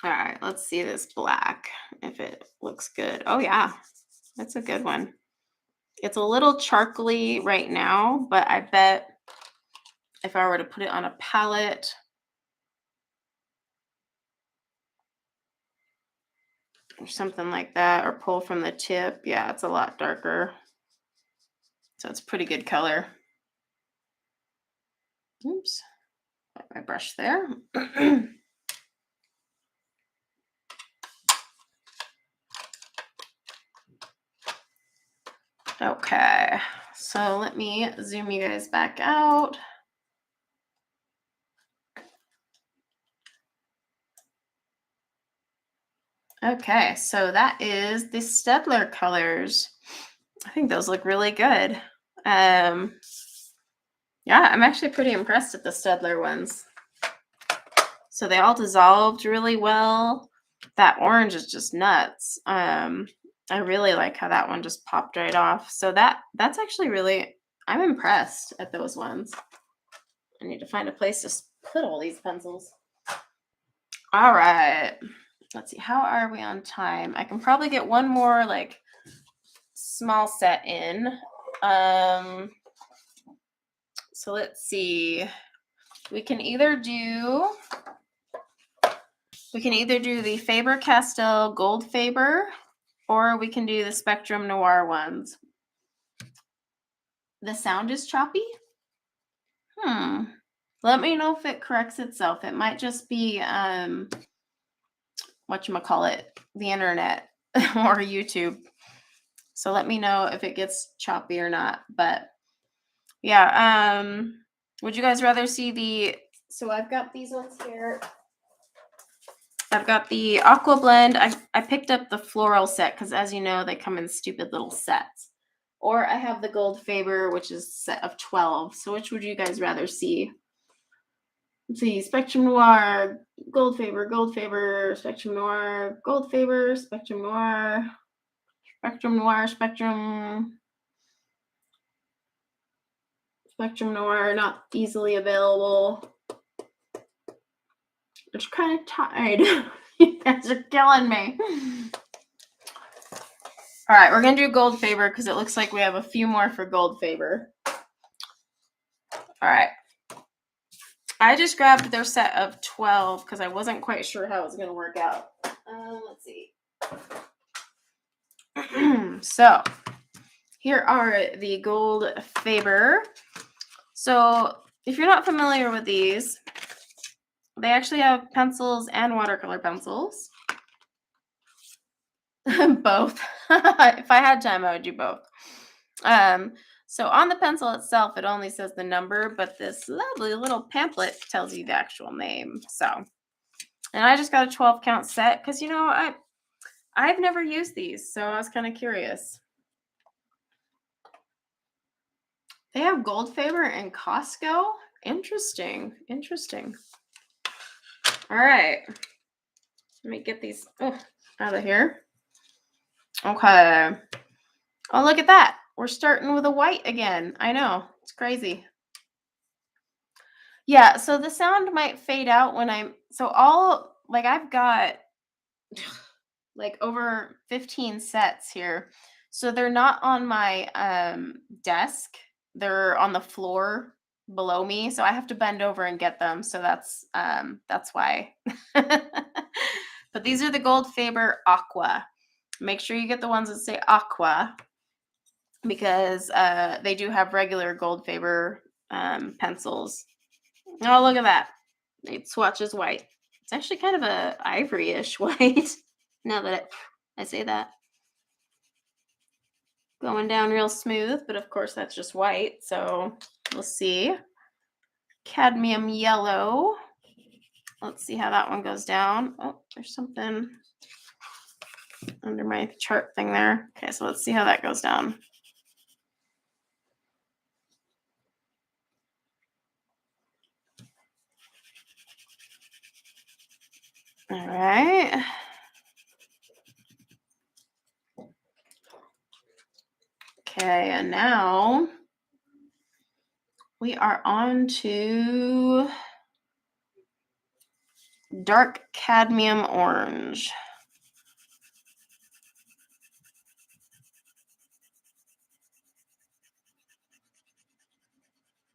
All right, let's see this black, if it looks good. Oh yeah, that's a good one. It's a little charcoaly right now, but I bet if I were to put it on a palette, or something like that, or pull from the tip, yeah, it's a lot darker. So it's pretty good color. Oops, put my brush there. Okay, so let me zoom you guys back out. Okay, so that is the Staedtler colors. I think those look really good. Yeah, I'm actually pretty impressed at the Staedtler ones. So they all dissolved really well. That orange is just nuts. I really like how that one just popped right off. So that's actually really, I'm impressed at those ones. I need to find a place to put all these pencils. All right. Let's see. How are we on time? I can probably get one more like small set in. So let's see. We can either do the Faber-Castell Gold Faber, or we can do the Spectrum Noir ones. The sound is choppy? Let me know if it corrects itself. It might just be whatchamacallit, the internet or YouTube. So let me know if it gets choppy or not. But yeah, would you guys rather see so I've got these ones here. I've got the Aqua Blend. I picked up the floral set because, as you know, they come in stupid little sets. Or I have the Gold Faber, which is a set of 12. So which would you guys rather see? Let's see, Spectrum Noir, Gold Faber, Spectrum Noir, Gold Faber, Spectrum Noir, Spectrum Noir, Spectrum Noir, not easily available. I'm just kind of tired. You guys are killing me. All right, we're going to do Gold Faber because it looks like we have a few more for Gold Faber. All right. I just grabbed their set of 12 because I wasn't quite sure how it was going to work out. Let's see. So here are the Gold Faber. So if you're not familiar with these, they actually have pencils and watercolor pencils. Both. If I had time, I would do both. So on the pencil itself, it only says the number, but this lovely little pamphlet tells you the actual name. So, and I just got a 12 count set because, you know, I've never used these, so I was kind of curious. They have Gold Faber and Costco. Interesting. Interesting. All right. Let me get these out of here. Okay. Oh, look at that. We're starting with a white again. I know. It's crazy. Yeah, so the sound might fade out when I've got like over 15 sets here. So they're not on my desk. They're on the floor below me, so I have to bend over and get them. So that's why. But these are the Gold Faber Aqua. Make sure you get the ones that say Aqua because they do have regular Gold Faber pencils. Oh, look at that. It swatches white. It's actually kind of a ivory-ish white. Now that I say that. Going down real smooth, but of course that's just white. So we'll see. Cadmium yellow. Let's see how that one goes down. Oh, there's something under my chart thing there. Okay, so let's see how that goes down. All right. Okay, and now we are on to dark cadmium orange.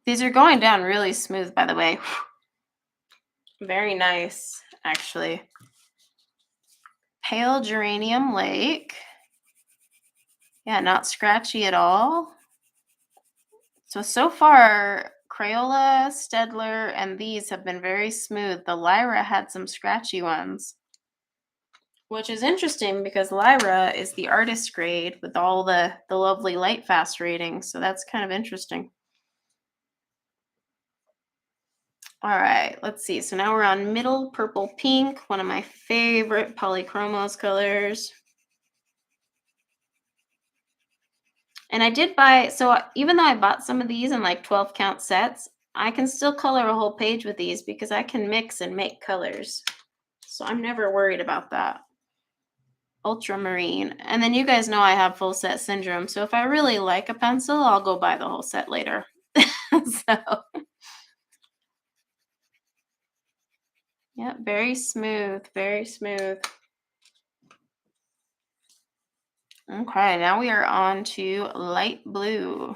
These are going down really smooth, by the way. Very nice, actually. Pale Geranium Lake. Yeah, not scratchy at all. So far, Crayola, Staedtler, and these have been very smooth. The Lyra had some scratchy ones, which is interesting because Lyra is the artist grade with all the lovely light fast ratings. So that's kind of interesting. All right, let's see. So now we're on Middle Purple Pink, one of my favorite polychromos colors. And I did buy, so even though I bought some of these in like 12 count sets, I can still color a whole page with these because I can mix and make colors. So I'm never worried about that. Ultramarine. And then you guys know I have full set syndrome. So if I really like a pencil, I'll go buy the whole set later. So, yeah, very smooth, very smooth. Okay, now we are on to light blue.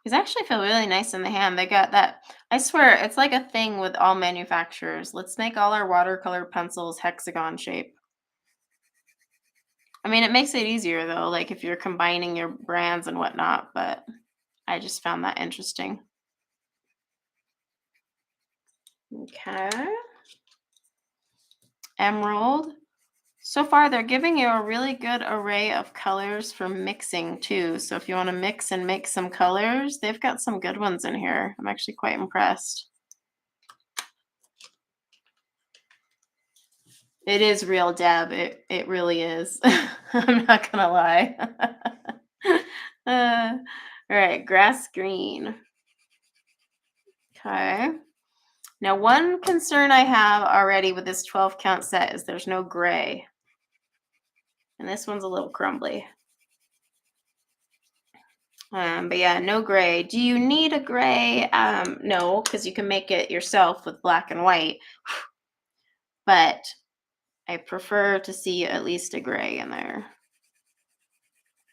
These actually feel really nice in the hand. They got that, I swear, it's like a thing with all manufacturers. Let's make all our watercolor pencils hexagon shape. I mean, it makes it easier though, like if you're combining your brands and whatnot, but I just found that interesting. Okay. Emerald. So far, they're giving you a really good array of colors for mixing too. So if you want to mix and make some colors, they've got some good ones in here. I'm actually quite impressed. It is real, Deb. It really is. I'm not gonna lie. All right, grass green. Okay. Now, one concern I have already with this 12 count set is there's no gray. And this one's a little crumbly. But yeah, no gray. Do you need a gray? No, because you can make it yourself with black and white. But I prefer to see at least a gray in there.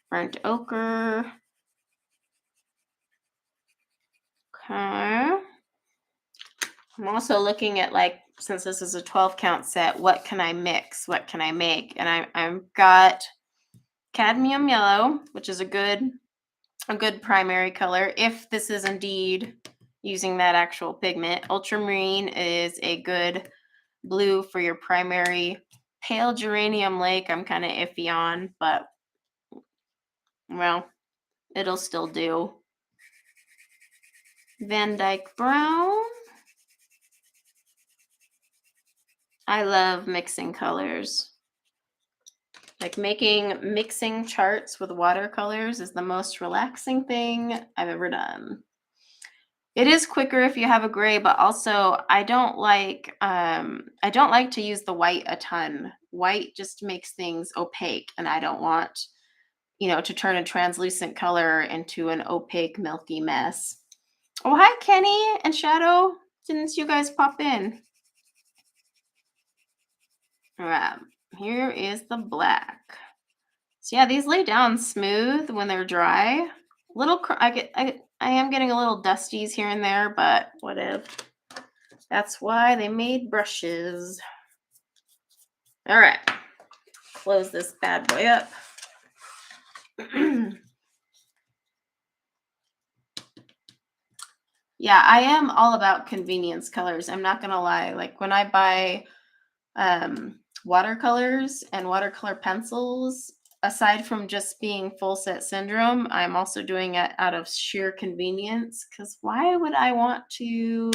Burnt ochre. Okay. I'm also looking at, like, since this is a 12 count set, what can I mix? What can I make? And I've got cadmium yellow, which is a good primary color if this is indeed using that actual pigment. Ultramarine is a good blue for your primary. Pale geranium lake I'm kind of iffy on, but well, it'll still do. Van Dyke brown. I love mixing colors. Like mixing charts with watercolors is the most relaxing thing I've ever done. It is quicker if you have a gray, but also I don't like to use the white a ton. White just makes things opaque, and I don't want, to turn a translucent color into an opaque, milky mess. Oh, hi, Kenny and Shadow. Didn't you guys pop in? All right, here is the black. So yeah, these lay down smooth when they're dry. I am getting a little dusties here and there, but whatever. That's why they made brushes. All right, close this bad boy up. Yeah, I am all about convenience colors. I'm not gonna lie. Like when I buy watercolors and watercolor pencils, aside from just being full set syndrome, I'm also doing it out of sheer convenience. Because why would I want to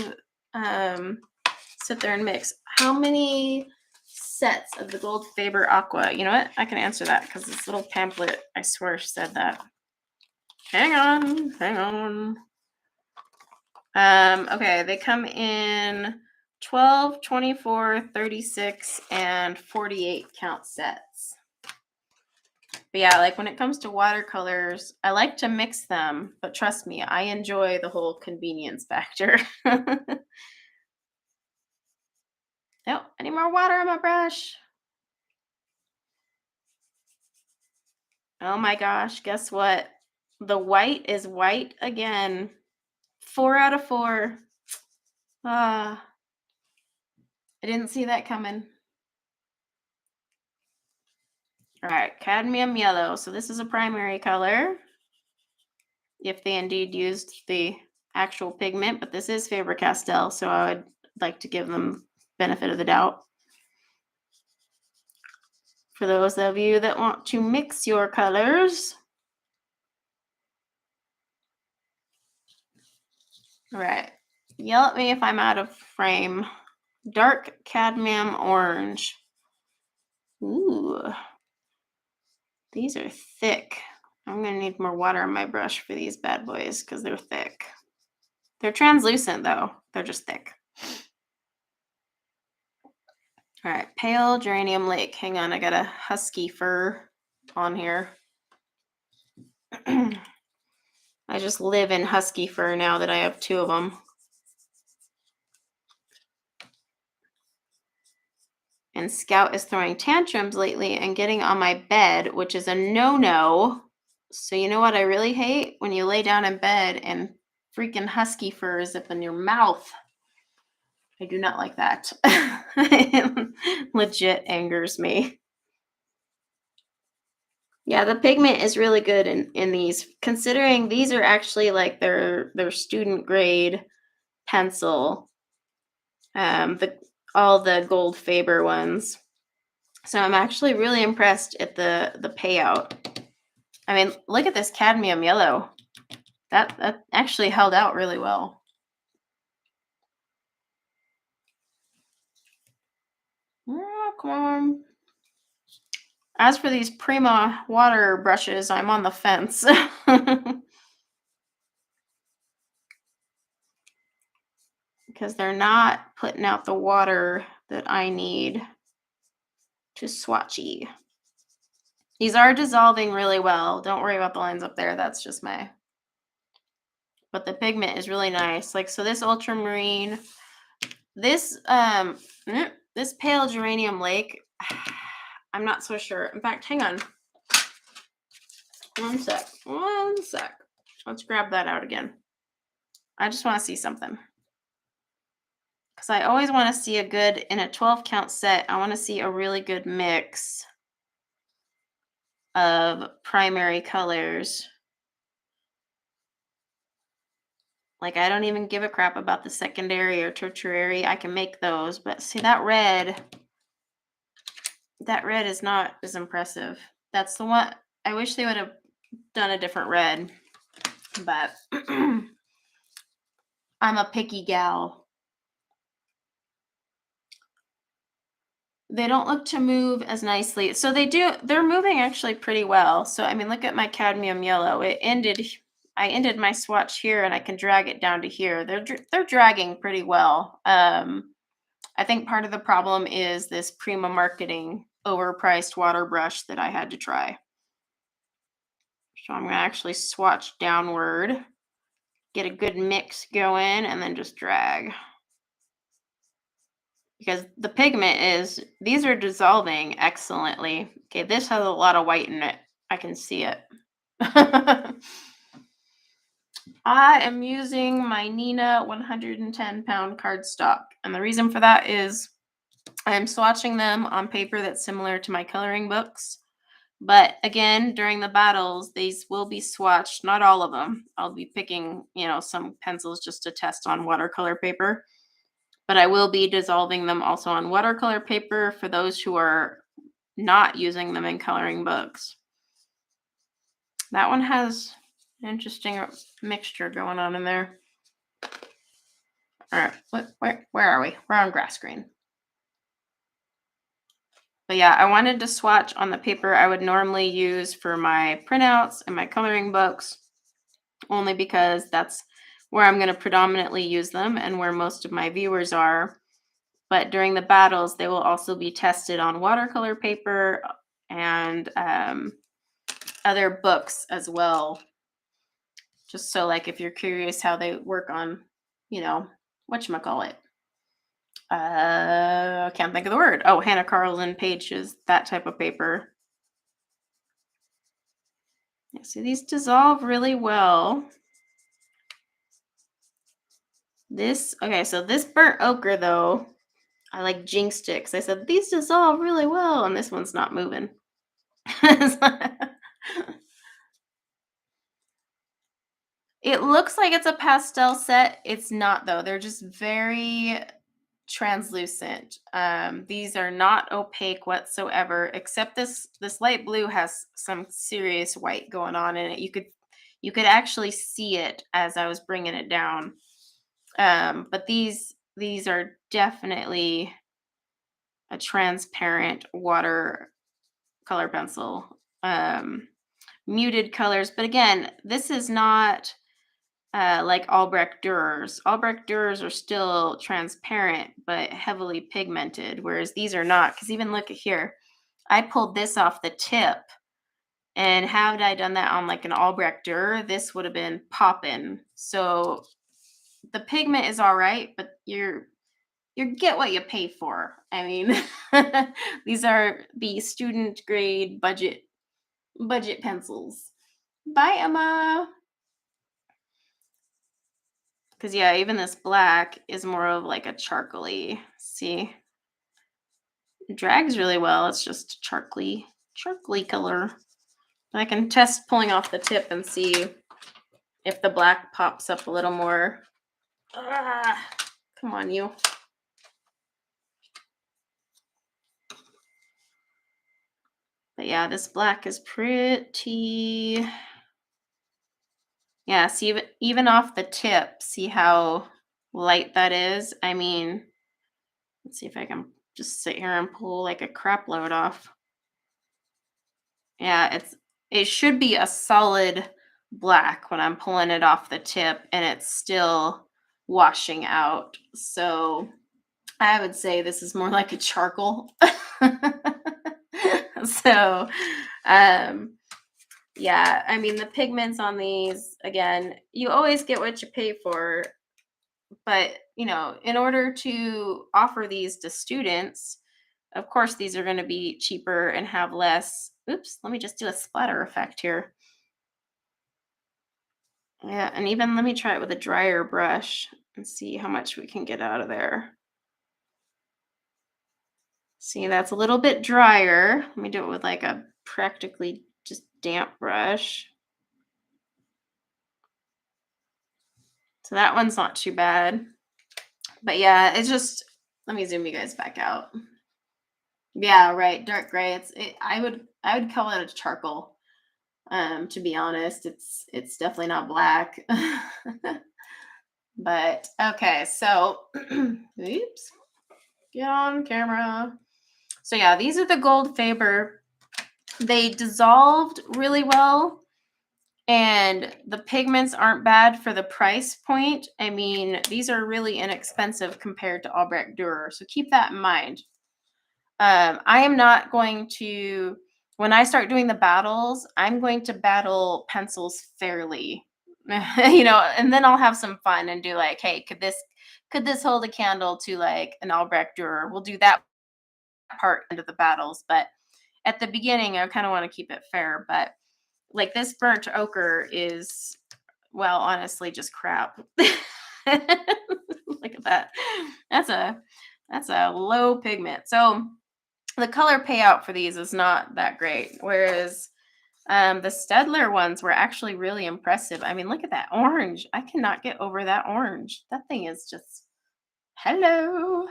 sit there and mix? How many sets of the gold Faber Aqua? You know what? I can answer that because this little pamphlet, I swear, said that. Hang on. Okay, they come in 12, 24, 36, and 48 count sets. But yeah, like when it comes to watercolors, I like to mix them, but trust me, I enjoy the whole convenience factor. Oh, I need more water on my brush. Oh my gosh, guess what? The white is white again. 4 out of 4. Ah, I didn't see that coming. All right, cadmium yellow. So this is a primary color, if they indeed used the actual pigment, but this is Faber-Castell, so I would like to give them benefit of the doubt. For those of you that want to mix your colors. All right, yell at me if I'm out of frame. Dark cadmium orange. Ooh, these are thick. I'm gonna need more water on my brush for these bad boys because they're thick. They're translucent though, they're just thick. All right, pale geranium lake. Hang on, I got a husky fur on here. I just live in husky fur now that I have 2 of them. And Scout is throwing tantrums lately and getting on my bed, which is a no-no. So you know what I really hate? When you lay down in bed and freaking husky fur is up in your mouth. I do not like that. It legit angers me. Yeah, the pigment is really good in these, considering these are actually like their student grade pencil. All the gold Faber ones. So I'm actually really impressed at the payout. I mean, look at this cadmium yellow. That actually held out really well. Oh, come on. As for these Prima water brushes, I'm on the fence. Because they're not putting out the water that I need to swatchy. These are dissolving really well. Don't worry about the lines up there. That's just but the pigment is really nice. Like, so this ultramarine, this pale geranium lake I'm not so sure. In fact, hang on. One sec. One sec. Let's grab that out again. I just want to see something. Because I always want to see a good, in a 12 count set, I want to see a really good mix of primary colors. Like, I don't even give a crap about the secondary or tertiary. I can make those. But see, that red is not as impressive. That's the one. I wish they would have done a different red. But I'm a picky gal. They don't look to move as nicely. So they're moving actually pretty well. So, I mean, look at my cadmium yellow. I ended my swatch here and I can drag it down to here. They're dragging pretty well. I think part of the problem is this Prima Marketing overpriced water brush that I had to try. So I'm going to actually swatch downward, get a good mix going, and then just drag. Because the pigment these are dissolving excellently. Okay, this has a lot of white in it. I can see it. I am using my Nina 110-pound cardstock. And the reason for that is I am swatching them on paper that's similar to my coloring books. But again, during the battles, these will be swatched. Not all of them. I'll be picking, some pencils just to test on watercolor paper. But I will be dissolving them also on watercolor paper for those who are not using them in coloring books. That one has an interesting mixture going on in there. All right, where are we? We're on grass green. But yeah, I wanted to swatch on the paper I would normally use for my printouts and my coloring books, only because that's where I'm going to predominantly use them and where most of my viewers are. But during the battles, they will also be tested on watercolor paper and other books as well. Just so, like, if you're curious how they work on, whatchamacallit. I can't think of the word. Oh, Hannah Carlin pages, that type of paper. Yeah, see, these dissolve really well. So this burnt ochre, though, I like jinxed it because I said, these dissolve really well, and this one's not moving. It looks like it's a pastel set. It's not, though. They're just very translucent. These are not opaque whatsoever, except this light blue has some serious white going on in it. You could actually see it as I was bringing it down. But these are definitely a transparent watercolor pencil. Muted colors, but again, this is not like Albrecht Dürers. Albrecht Dürers are still transparent, but heavily pigmented, whereas these are not. Because even look at here, I pulled this off the tip, and had I done that on like an Albrecht Dürer, this would have been popping. So the pigment is all right, but you get what you pay for. I mean, these are the student grade budget pencils. Bye, Emma. Because, yeah, even this black is more of like a charcoaly. See? It drags really well. It's just charcoaly color. I can test pulling off the tip and see if the black pops up a little more. Come on, you. But yeah, this black is pretty. Yeah, see, even off the tip, see how light that is? I mean, let's see if I can just sit here and pull like a crap load off. Yeah, it should be a solid black when I'm pulling it off the tip and it's still washing out. So I would say this is more like a charcoal. So, yeah, I mean, the pigments on these, again, you always get what you pay for. But, in order to offer these to students, Of course, these are going to be cheaper and have less. Oops, let me just do a splatter effect here. Yeah, and even let me try it with a drier brush and see how much we can get out of there. See, that's a little bit drier. Let me do it with like a practically just damp brush. So that one's not too bad. But yeah, it's just, let me zoom you guys back out. Yeah, right, dark gray. I would call it a charcoal. To be honest, it's definitely not black. But okay, so oops, get on camera. So yeah, these are the gold Faber. They dissolved really well, and the pigments aren't bad for the price point. I mean, these are really inexpensive compared to Albrecht Dürer, so keep that in mind. I am not going to, when I start doing the battles, I'm going to battle pencils fairly, and then I'll have some fun and do like, hey, could this hold a candle to like an Albrecht Dürer? We'll do that part into the battles, but at the beginning, I kind of want to keep it fair. But like this burnt ochre is, well, honestly, just crap. Look at that. That's a low pigment. So the color payout for these is not that great. Whereas the Staedtler ones were actually really impressive. I mean, look at that orange. I cannot get over that orange. That thing is just hello.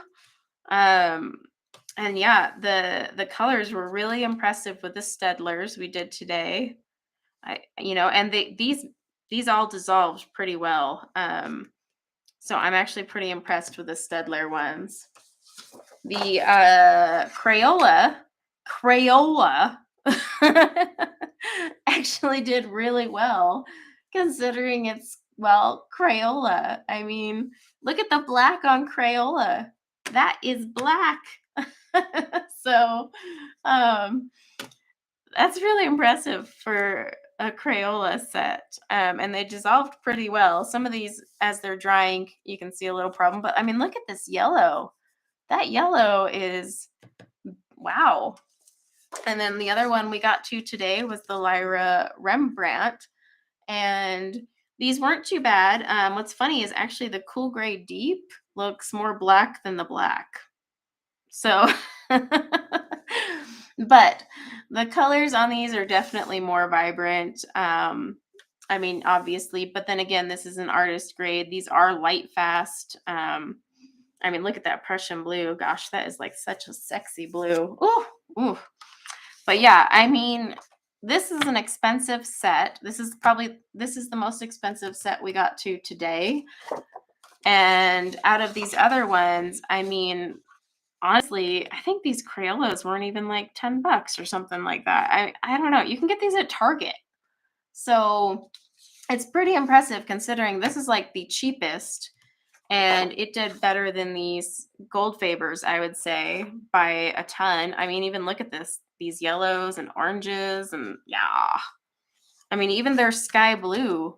And yeah, the colors were really impressive with the Staedtlers we did today. And these all dissolved pretty well. So I'm actually pretty impressed with the Staedtler ones. The Crayola actually did really well considering it's, well, Crayola. I mean, look at the black on Crayola. That is black. So that's really impressive for a Crayola set. And they dissolved pretty well. Some of these, as they're drying, you can see a little problem. But I mean, look at this yellow. That yellow is, wow. And then the other one we got to today was the Lyra Rembrandt. And these weren't too bad. What's funny is actually the Cool Gray Deep looks more black than the black. So, but the colors on these are definitely more vibrant. I mean, obviously, but then again, this is an artist grade. These are light fast. I mean, look at that Prussian blue. Gosh, that is like such a sexy blue. Ooh, ooh. But yeah, I mean, this is an expensive set. This is the most expensive set we got to today. And out of these other ones, I mean, honestly, I think these Crayolas weren't even like $10 or something like that. I don't know. You can get these at Target. So it's pretty impressive considering this is like the cheapest. And it did better than these gold Fabers, I would say, by a ton. I mean, even look at this, these yellows and oranges, and yeah. I mean, even their sky blue,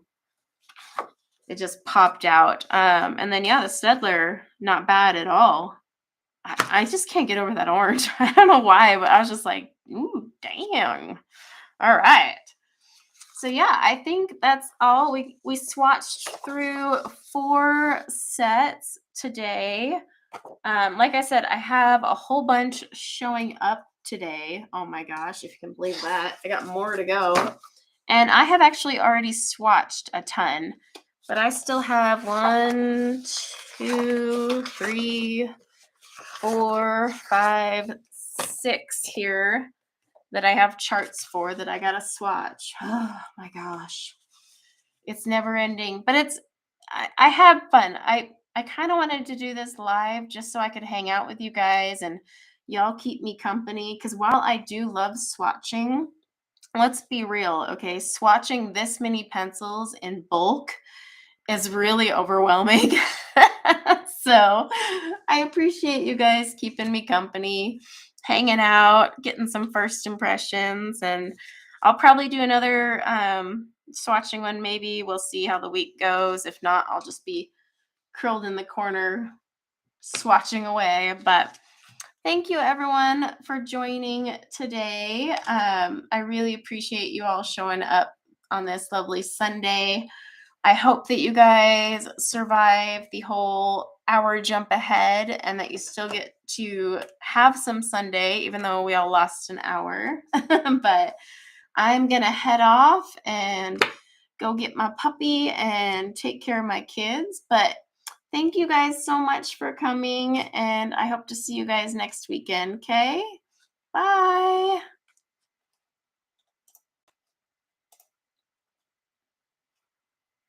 it just popped out. And then, yeah, the Staedtler, not bad at all. I just can't get over that orange. I don't know why, but I was just like, ooh, dang. All right. So yeah, I think that's all. We swatched through 4 sets today. Like I said, I have a whole bunch showing up today. Oh my gosh, if you can believe that. I got more to go. And I have actually already swatched a ton, but I still have 1, 2, 3, 4, 5, 6 here that I have charts for that I gotta swatch. Oh my gosh. It's never ending. But I have fun. I kind of wanted to do this live just so I could hang out with you guys and y'all keep me company. Because while I do love swatching, let's be real, okay? Swatching this many pencils in bulk is really overwhelming. So I appreciate you guys keeping me company, hanging out, getting some first impressions, and I'll probably do another swatching one maybe. We'll see how the week goes. If not, I'll just be curled in the corner swatching away. But Thank you, everyone, for joining today. I really appreciate you all showing up on this lovely Sunday. I hope that you guys survive the whole hour jump ahead and that you still get to have some Sunday, even though we all lost an hour. But I'm going to head off and go get my puppy and take care of my kids. But thank you guys so much for coming, and I hope to see you guys next weekend. Okay? Bye.